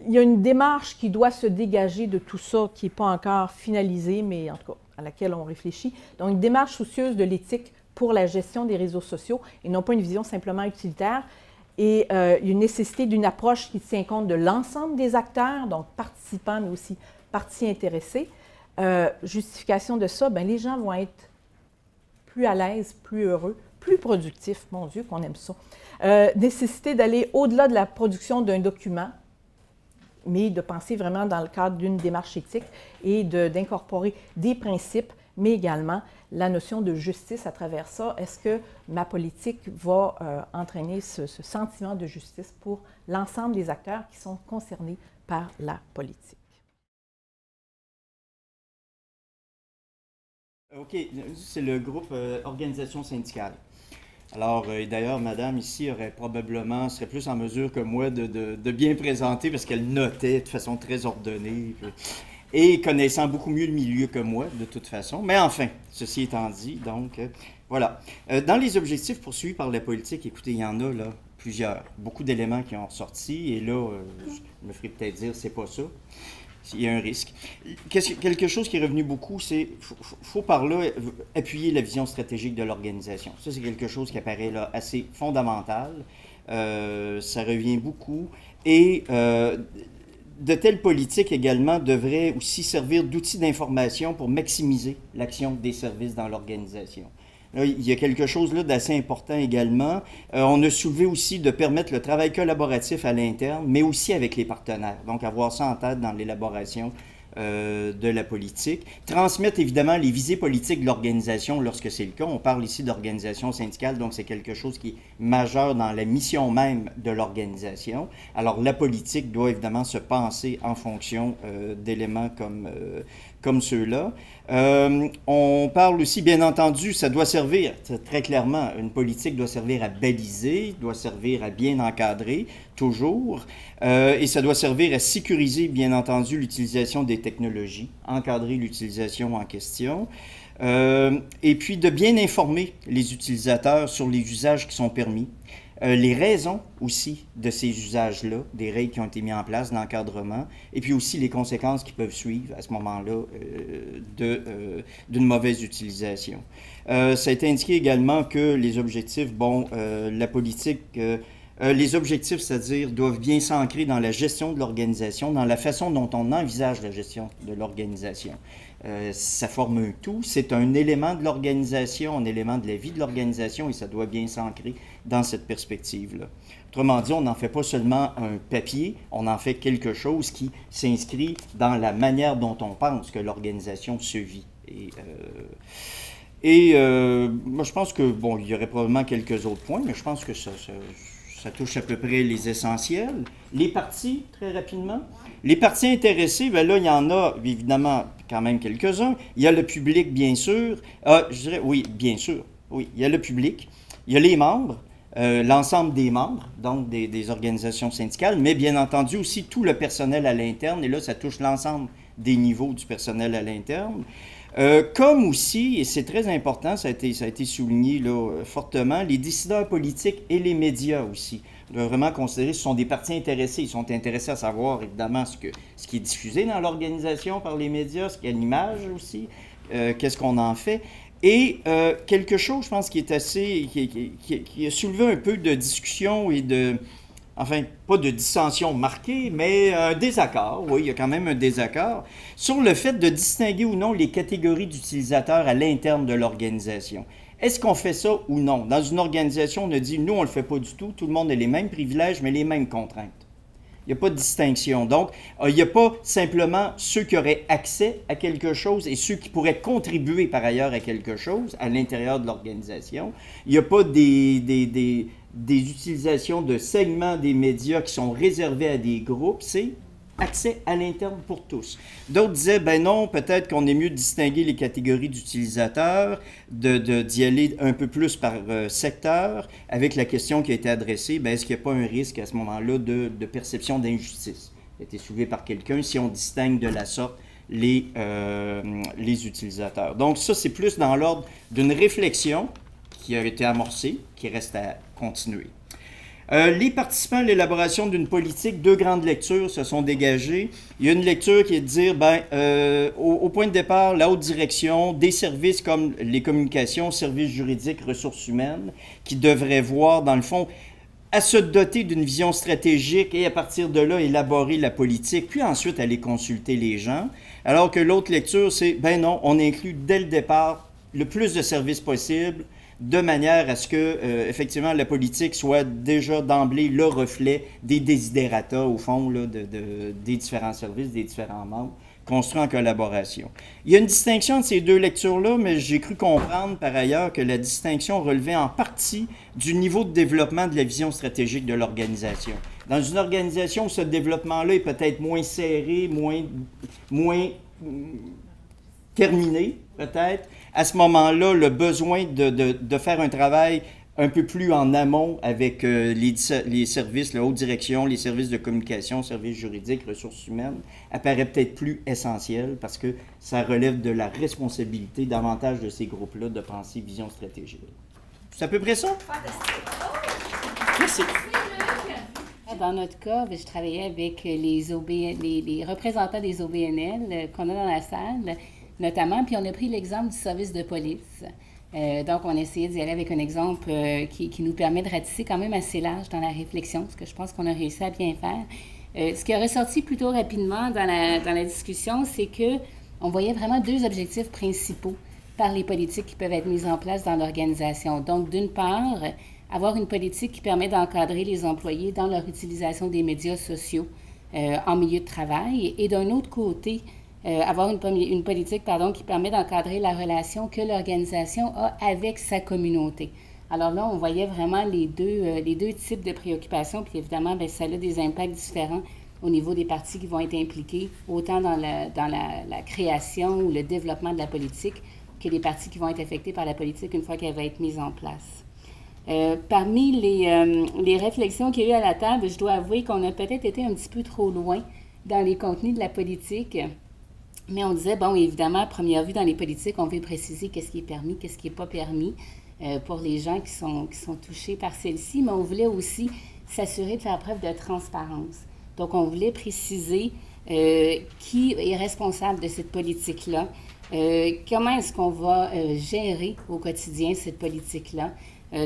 S1: y a une démarche qui doit se dégager de tout ça, qui n'est pas encore finalisée, mais en tout cas à laquelle on réfléchit. Donc, une démarche soucieuse de l'éthique pour la gestion des réseaux sociaux et non pas une vision simplement utilitaire. Et il y a une nécessité d'une approche qui tient compte de l'ensemble des acteurs, donc participants, mais aussi parties intéressées. Justification de ça, bien, les gens vont être plus à l'aise, plus heureux, plus productifs. Mon Dieu, qu'on aime ça. Nécessité d'aller au-delà de la production d'un document, mais de penser vraiment dans le cadre d'une démarche éthique et d'incorporer des principes, mais également la notion de justice à travers ça. Est-ce que ma politique va entraîner ce sentiment de justice pour l'ensemble des acteurs qui sont concernés par la politique?
S2: OK, c'est le groupe Organisation syndicale. Alors, d'ailleurs, madame ici serait plus en mesure que moi de bien présenter parce qu'elle notait de façon très ordonnée et connaissant beaucoup mieux le milieu que moi, de toute façon. Mais enfin, ceci étant dit, donc, voilà. Dans les objectifs poursuivis par la politique, écoutez, il y en a là plusieurs, beaucoup d'éléments qui ont ressorti et là, je me ferai peut-être dire, c'est pas ça. Il y a un risque. Quelque chose qui est revenu beaucoup, c'est faut par là appuyer la vision stratégique de l'organisation. Ça, c'est quelque chose qui apparaît là assez fondamental. Ça revient beaucoup. Et de telles politiques également devraient aussi servir d'outils d'information pour maximiser l'action des services dans l'organisation. Là, il y a quelque chose là d'assez important également. On a soulevé aussi de permettre le travail collaboratif à l'interne, mais aussi avec les partenaires. Donc, avoir ça en tête dans l'élaboration de la politique. Transmettre évidemment les visées politiques de l'organisation lorsque c'est le cas. On parle ici d'organisation syndicale, donc c'est quelque chose qui est majeur dans la mission même de l'organisation. Alors, la politique doit évidemment se penser en fonction d'éléments comme ceux-là. On parle aussi, bien entendu, ça doit servir, très clairement, une politique doit servir à baliser, doit servir à bien encadrer, toujours, et ça doit servir à sécuriser, bien entendu, l'utilisation des technologies, encadrer l'utilisation en question, et puis de bien informer les utilisateurs sur les usages qui sont permis, les raisons aussi de ces usages-là, des règles qui ont été mises en place d'encadrement, et puis aussi les conséquences qui peuvent suivre à ce moment-là d'une mauvaise utilisation. Ça a été indiqué également que les objectifs, la politique, les objectifs, c'est-à-dire, doivent bien s'ancrer dans la gestion de l'organisation, dans la façon dont on envisage la gestion de l'organisation. Ça forme un tout, c'est un élément de l'organisation, un élément de la vie de l'organisation et ça doit bien s'ancrer dans cette perspective-là. Autrement dit, on n'en fait pas seulement un papier, on en fait quelque chose qui s'inscrit dans la manière dont on pense que l'organisation se vit. Moi, je pense que, il y aurait probablement quelques autres points, mais je pense que ça touche à peu près les essentiels. Les parties, très rapidement. Les parties intéressées, bien là, il y en a évidemment quand même quelques-uns. Il y a le public, bien sûr. Je dirais, oui, bien sûr. Oui, il y a le public. Il y a les membres, l'ensemble des membres, donc des organisations syndicales, mais bien entendu aussi tout le personnel à l'interne. Et là, ça touche l'ensemble des niveaux du personnel à l'interne. Comme aussi, et c'est très important, ça a été souligné là, fortement, les décideurs politiques et les médias aussi. On doit vraiment considérer que ce sont des parties intéressées. Ils sont intéressés à savoir, évidemment, ce qui est diffusé dans l'organisation par les médias, ce qu'il y a l'image aussi, qu'est-ce qu'on en fait. Et quelque chose, je pense, qui est assez... qui a soulevé un peu de discussion et de... Enfin, pas de dissension marquée, mais un désaccord, oui, il y a quand même un désaccord, sur le fait de distinguer ou non les catégories d'utilisateurs à l'interne de l'organisation. Est-ce qu'on fait ça ou non? Dans une organisation, on a dit, nous, on ne le fait pas du tout, tout le monde a les mêmes privilèges, mais les mêmes contraintes. Il n'y a pas de distinction. Donc, il n'y a pas simplement ceux qui auraient accès à quelque chose et ceux qui pourraient contribuer par ailleurs à quelque chose à l'intérieur de l'organisation. Il n'y a pas des utilisations de segments des médias qui sont réservés à des groupes, c'est accès à l'interne pour tous. D'autres disaient, ben non, peut-être qu'on est mieux de distinguer les catégories d'utilisateurs, d'y aller un peu plus par secteur, avec la question qui a été adressée, ben est-ce qu'il n'y a pas un risque à ce moment-là de perception d'injustice? Ça a été soulevé par quelqu'un, si on distingue de la sorte les utilisateurs. Donc ça, c'est plus dans l'ordre d'une réflexion qui a été amorcée, qui reste à continuer. Les participants à l'élaboration d'une politique, 2 grandes lectures se sont dégagées. Il y a une lecture qui est de dire, au point de départ, la haute direction, des services comme les communications, services juridiques, ressources humaines, qui devraient voir, dans le fond, à se doter d'une vision stratégique et à partir de là, élaborer la politique, puis ensuite aller consulter les gens. Alors que l'autre lecture, c'est, ben non, on inclut dès le départ le plus de services possible, de manière à ce que, effectivement, la politique soit déjà d'emblée le reflet des desiderata, au fond, là, des différents services, des différents membres, construits en collaboration. Il y a une distinction entre ces 2 lectures-là, mais j'ai cru comprendre par ailleurs que la distinction relevait en partie du niveau de développement de la vision stratégique de l'organisation. Dans une organisation où ce développement-là est peut-être moins serré, moins terminé, peut-être, à ce moment-là, le besoin de faire un travail un peu plus en amont avec les services, la haute direction, les services de communication, services juridiques, ressources humaines, apparaît peut-être plus essentiel parce que ça relève de la responsabilité davantage de ces groupes-là de penser vision stratégique. C'est à peu près ça? Merci.
S3: Dans notre cas, je travaillais avec les représentants des OBNL qu'on a dans la salle, notamment, puis on a pris l'exemple du service de police. Donc, on a essayé d'y aller avec un exemple qui nous permet de ratisser quand même assez large dans la réflexion, ce que je pense qu'on a réussi à bien faire. Ce qui est ressorti plutôt rapidement dans la discussion, c'est qu'on voyait vraiment 2 objectifs principaux par les politiques qui peuvent être mises en place dans l'organisation. Donc, d'une part, avoir une politique qui permet d'encadrer les employés dans leur utilisation des médias sociaux en milieu de travail, et d'un autre côté, avoir une politique qui permet d'encadrer la relation que l'organisation a avec sa communauté. Alors là, on voyait vraiment les deux types de préoccupations, puis évidemment, bien, ça a des impacts différents au niveau des parties qui vont être impliquées, autant dans la création ou le développement de la politique, que les parties qui vont être affectées par la politique une fois qu'elle va être mise en place. Parmi les réflexions qu'il y a eu à la table, je dois avouer qu'on a peut-être été un petit peu trop loin dans les contenus de la politique. Mais on disait, bon, évidemment, à première vue, dans les politiques, on veut préciser qu'est-ce qui est permis, qu'est-ce qui n'est pas permis pour les gens qui sont touchés par celle-ci, mais on voulait aussi s'assurer de faire preuve de transparence. Donc, on voulait préciser qui est responsable de cette politique-là, comment est-ce qu'on va gérer au quotidien cette politique-là.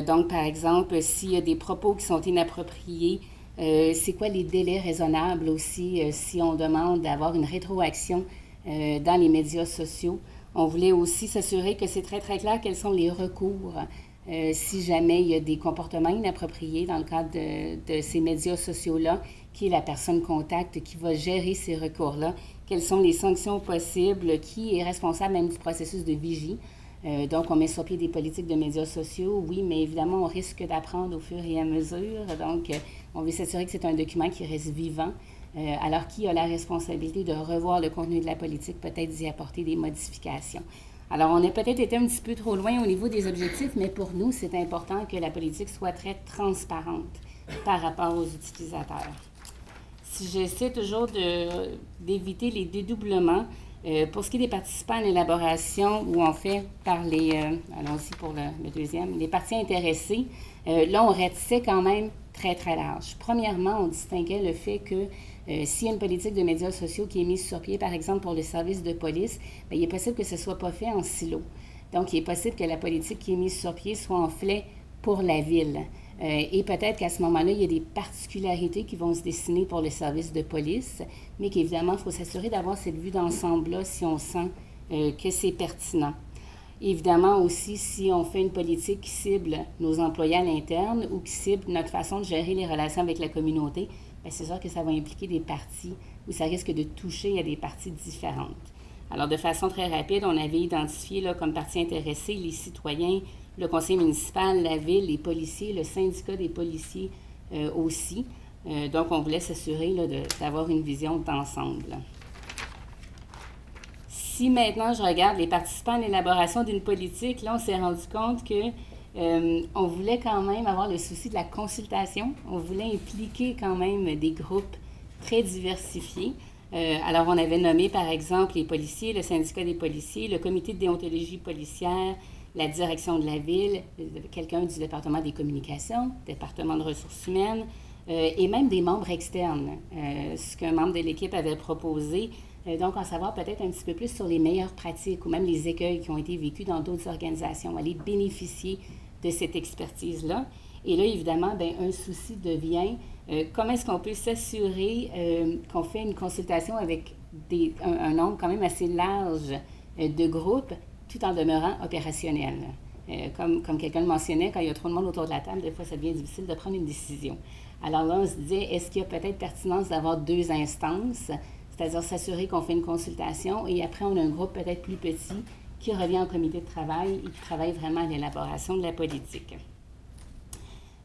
S3: Donc, par exemple, s'il y a des propos qui sont inappropriés, c'est quoi les délais raisonnables aussi si on demande d'avoir une rétroaction dans les médias sociaux. On voulait aussi s'assurer que c'est très, très clair quels sont les recours si jamais il y a des comportements inappropriés dans le cadre de ces médias sociaux-là, qui est la personne contact qui va gérer ces recours-là, quelles sont les sanctions possibles, qui est responsable même du processus de vigie. Donc, on met sur pied des politiques de médias sociaux, oui, mais évidemment, on risque d'apprendre au fur et à mesure. Donc, on veut s'assurer que c'est un document qui reste vivant. Alors, qui a la responsabilité de revoir le contenu de la politique, peut-être d'y apporter des modifications. Alors, on a peut-être été un petit peu trop loin au niveau des objectifs, mais pour nous, c'est important que la politique soit très transparente par rapport aux utilisateurs. Si j'essaie toujours d'éviter les dédoublements, pour ce qui est des participants à l'élaboration, où on fait par allons-y pour le deuxième, les parties intéressées, là, on ratissait quand même très, très large. Premièrement, on distinguait le fait que s'il y a une politique de médias sociaux qui est mise sur pied, par exemple pour le service de police, bien, il est possible que ce ne soit pas fait en silo. Donc, il est possible que la politique qui est mise sur pied soit en fait pour la ville. Et peut-être qu'à ce moment-là, il y a des particularités qui vont se dessiner pour le service de police, mais qu'évidemment, il faut s'assurer d'avoir cette vue d'ensemble-là si on sent que c'est pertinent. Évidemment aussi, si on fait une politique qui cible nos employés à l'interne ou qui cible notre façon de gérer les relations avec la communauté, bien, c'est sûr que ça va impliquer des parties où ça risque de toucher à des parties différentes. Alors, de façon très rapide, on avait identifié là, comme parties intéressées les citoyens, le conseil municipal, la ville, les policiers, le syndicat des policiers aussi. Donc, on voulait s'assurer d'avoir une vision d'ensemble. Si maintenant je regarde les participants à l'élaboration d'une politique, là, on s'est rendu compte que on voulait quand même avoir le souci de la consultation. On voulait impliquer quand même des groupes très diversifiés. Alors, on avait nommé, par exemple, les policiers, le syndicat des policiers, le comité de déontologie policière, la direction de la ville, quelqu'un du département des communications, département de ressources humaines, et même des membres externes, ce qu'un membre de l'équipe avait proposé. Donc, en savoir peut-être un petit peu plus sur les meilleures pratiques ou même les écueils qui ont été vécus dans d'autres organisations, aller bénéficier de cette expertise-là. Et là, évidemment, bien, un souci devient comment est-ce qu'on peut s'assurer qu'on fait une consultation avec un nombre quand même assez large de groupes tout en demeurant opérationnel. Comme quelqu'un le mentionnait, quand il y a trop de monde autour de la table, des fois, ça devient difficile de prendre une décision. Alors là, on se disait, est-ce qu'il y a peut-être pertinence d'avoir 2 instances, c'est-à-dire s'assurer qu'on fait une consultation et après, on a un groupe peut-être plus petit qui revient en comité de travail et qui travaille vraiment à l'élaboration de la politique.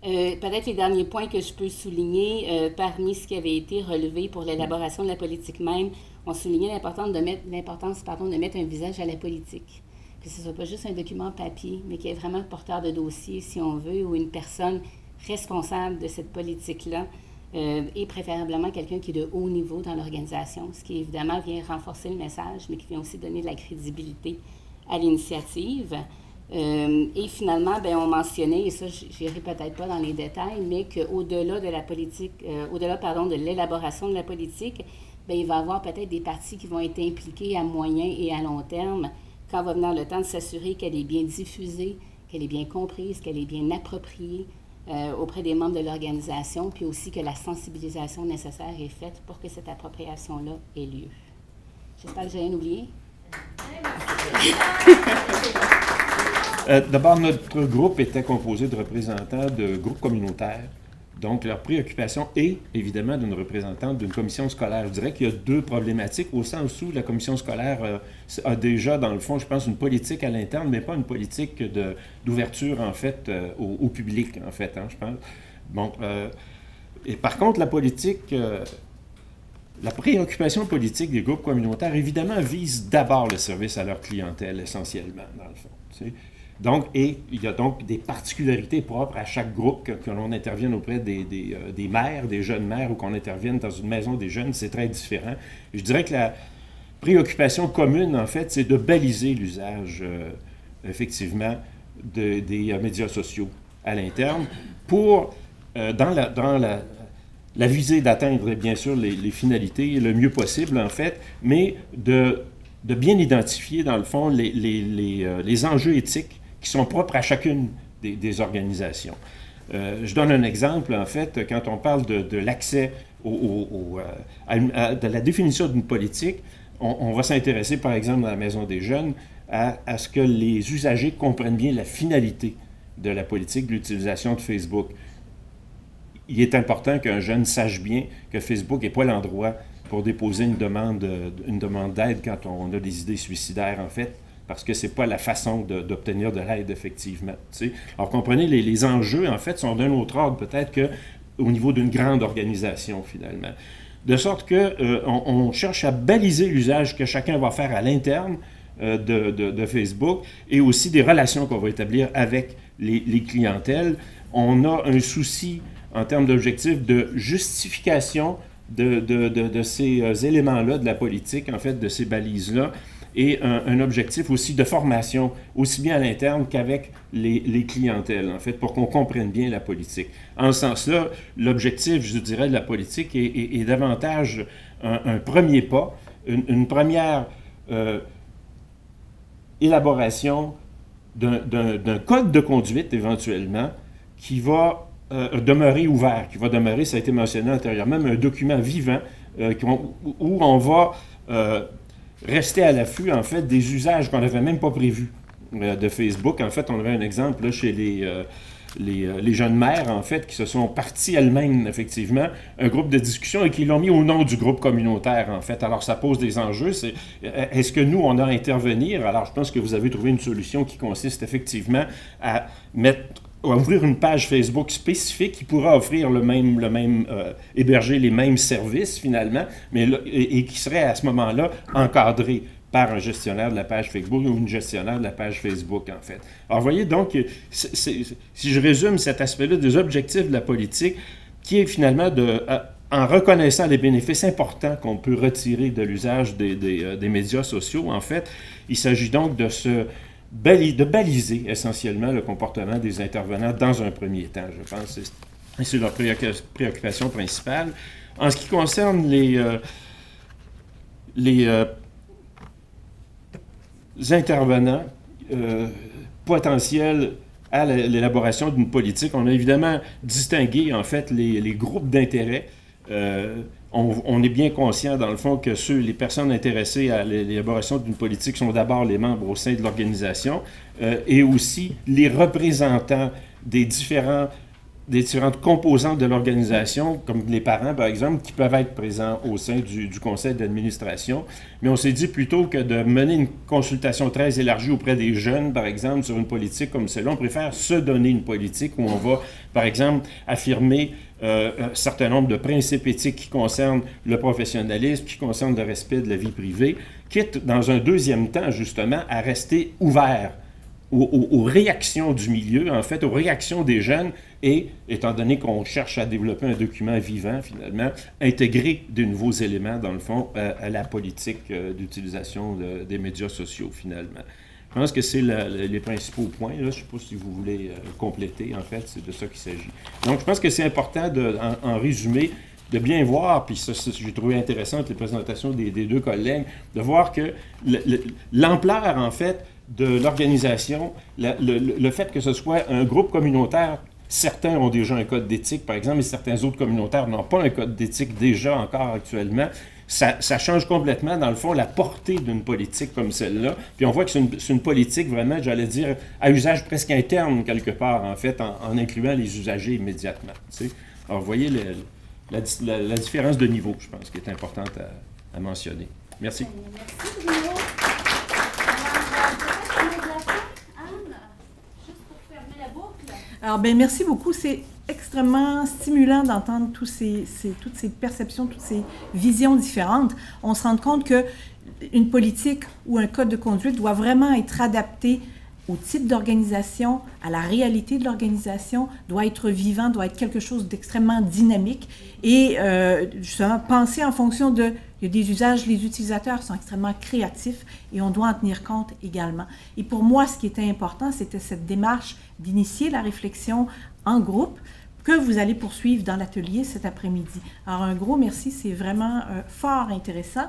S3: Peut-être les derniers points que je peux souligner, parmi ce qui avait été relevé pour l'élaboration de la politique même, on soulignait l'importance de mettre un visage à la politique. Que ce ne soit pas juste un document papier, mais qu'il y ait vraiment un porteur de dossier, si on veut, ou une personne responsable de cette politique-là, et préférablement quelqu'un qui est de haut niveau dans l'organisation, ce qui évidemment vient renforcer le message, mais qui vient aussi donner de la crédibilité à l'initiative. Et finalement, bien, on mentionnait, et ça, je n'irai peut-être pas dans les détails, mais qu'au-delà de la politique, de l'élaboration de la politique, bien, il va y avoir peut-être des parties qui vont être impliquées à moyen et à long terme quand va venir le temps de s'assurer qu'elle est bien diffusée, qu'elle est bien comprise, qu'elle est bien appropriée auprès des membres de l'organisation, puis aussi que la sensibilisation nécessaire est faite pour que cette appropriation-là ait lieu. J'espère que j'ai rien oublié.
S4: D'abord, notre groupe était composé de représentants de groupes communautaires. Donc, leur préoccupation est évidemment d'une représentante d'une commission scolaire. Je dirais qu'il y a 2 problématiques, au sens où la commission scolaire a déjà, dans le fond, je pense, une politique à l'interne, mais pas une politique d'ouverture, en fait, au public, en fait, hein, je pense. Bon, et par contre, la politique, la préoccupation politique des groupes communautaires, évidemment, vise d'abord le service à leur clientèle, essentiellement, dans le fond, tu sais. Donc, et il y a donc des particularités propres à chaque groupe, que l'on intervienne auprès des mères, des jeunes mères, ou qu'on intervienne dans une maison des jeunes, c'est très différent. Je dirais que la préoccupation commune, en fait, c'est de baliser l'usage, effectivement, des médias sociaux à l'interne pour, dans la visée d'atteindre, bien sûr, les finalités le mieux possible, en fait, mais de bien identifier, dans le fond, les enjeux éthiques qui sont propres à chacune des organisations. Je donne un exemple, en fait, quand on parle de l'accès de la définition d'une politique, on va s'intéresser, par exemple, dans la Maison des jeunes, à ce que les usagers comprennent bien la finalité de la politique de l'utilisation de Facebook. Il est important qu'un jeune sache bien que Facebook n'est pas l'endroit pour déposer une demande d'aide quand on a des idées suicidaires, en fait, parce que ce n'est pas la façon d'obtenir de l'aide, effectivement. Tu sais. Alors, comprenez, les enjeux, en fait, sont d'un autre ordre, peut-être, qu'au niveau d'une grande organisation, finalement. De sorte qu'on cherche à baliser l'usage que chacun va faire à l'interne de Facebook et aussi des relations qu'on va établir avec les clientèles. On a un souci, en termes d'objectifs, de justification de ces éléments-là de la politique, en fait, de ces balises-là, et un objectif aussi de formation, aussi bien à l'interne qu'avec les clientèles, en fait, pour qu'on comprenne bien la politique. En ce sens-là, l'objectif, je dirais, de la politique est davantage un premier pas, une première élaboration d'un code de conduite, éventuellement, qui va demeurer ouvert, qui va demeurer, ça a été mentionné antérieurement, un document vivant où on va rester à l'affût, en fait, des usages qu'on n'avait même pas prévus de Facebook. En fait, on avait un exemple là, chez les jeunes mères, en fait, qui se sont parties elles-mêmes, effectivement, un groupe de discussion et qui l'ont mis au nom du groupe communautaire, en fait. Alors, ça pose des enjeux. Est-ce que nous, on a à intervenir? Alors, je pense que vous avez trouvé une solution qui consiste effectivement à ouvrir une page Facebook spécifique qui pourra offrir héberger les mêmes services, finalement, mais et qui serait à ce moment-là encadré par un gestionnaire de la page Facebook ou une gestionnaire de la page Facebook, en fait. Alors, vous voyez, donc, si je résume cet aspect-là des objectifs de la politique, qui est finalement en reconnaissant les bénéfices importants qu'on peut retirer de l'usage des médias sociaux, en fait, il s'agit donc de se de baliser essentiellement le comportement des intervenants dans un premier temps, je pense. C'est leur préoccupation principale. En ce qui concerne les intervenants potentiels à l'élaboration d'une politique, on a évidemment distingué en fait les groupes d'intérêt. On est bien conscient, dans le fond, que les personnes intéressées à l'élaboration d'une politique sont d'abord les membres au sein de l'organisation et aussi les représentants des différentes composantes de l'organisation, comme les parents, par exemple, qui peuvent être présents au sein du conseil d'administration. Mais on s'est dit plutôt que de mener une consultation très élargie auprès des jeunes, par exemple, sur une politique comme celle-là, on préfère se donner une politique où on va, par exemple, affirmer un certain nombre de principes éthiques qui concernent le professionnalisme, qui concernent le respect de la vie privée, quitte, dans un deuxième temps, justement, à rester ouvert aux réactions du milieu, en fait, aux réactions des jeunes, et, étant donné qu'on cherche à développer un document vivant, finalement, intégrer de nouveaux éléments, dans le fond, à la politique d'utilisation des médias sociaux, finalement. Je pense que c'est les principaux points. Là. Je ne sais pas si vous voulez compléter, en fait, c'est de ça qu'il s'agit. Donc, je pense que c'est important, en résumé, de bien voir, puis ça j'ai trouvé intéressant les présentations des deux collègues, de voir que l'ampleur, en fait, de l'organisation, le fait que ce soit un groupe communautaire, certains ont déjà un code d'éthique, par exemple, et certains autres communautaires n'ont pas un code d'éthique déjà encore actuellement, ça change complètement, dans le fond, la portée d'une politique comme celle-là. Puis on voit que c'est une politique vraiment, j'allais dire, à usage presque interne, quelque part, en fait, en incluant les usagers immédiatement. Tu sais. Alors, vous voyez la différence de niveau, je pense, qui est importante à mentionner. Merci.
S5: Merci, Bruno.
S1: Alors, bien, merci beaucoup. C'est extrêmement stimulant d'entendre toutes ces perceptions, toutes ces visions différentes. On se rend compte qu'une politique ou un code de conduite doit vraiment être adapté au type d'organisation, à la réalité de l'organisation, doit être vivant, doit être quelque chose d'extrêmement dynamique et justement penser en fonction de... Il y a des usages, les utilisateurs sont extrêmement créatifs et on doit en tenir compte également. Et pour moi, ce qui était important, c'était cette démarche d'initier la réflexion en groupe que vous allez poursuivre dans l'atelier cet après-midi. Alors un gros merci, c'est vraiment fort intéressant.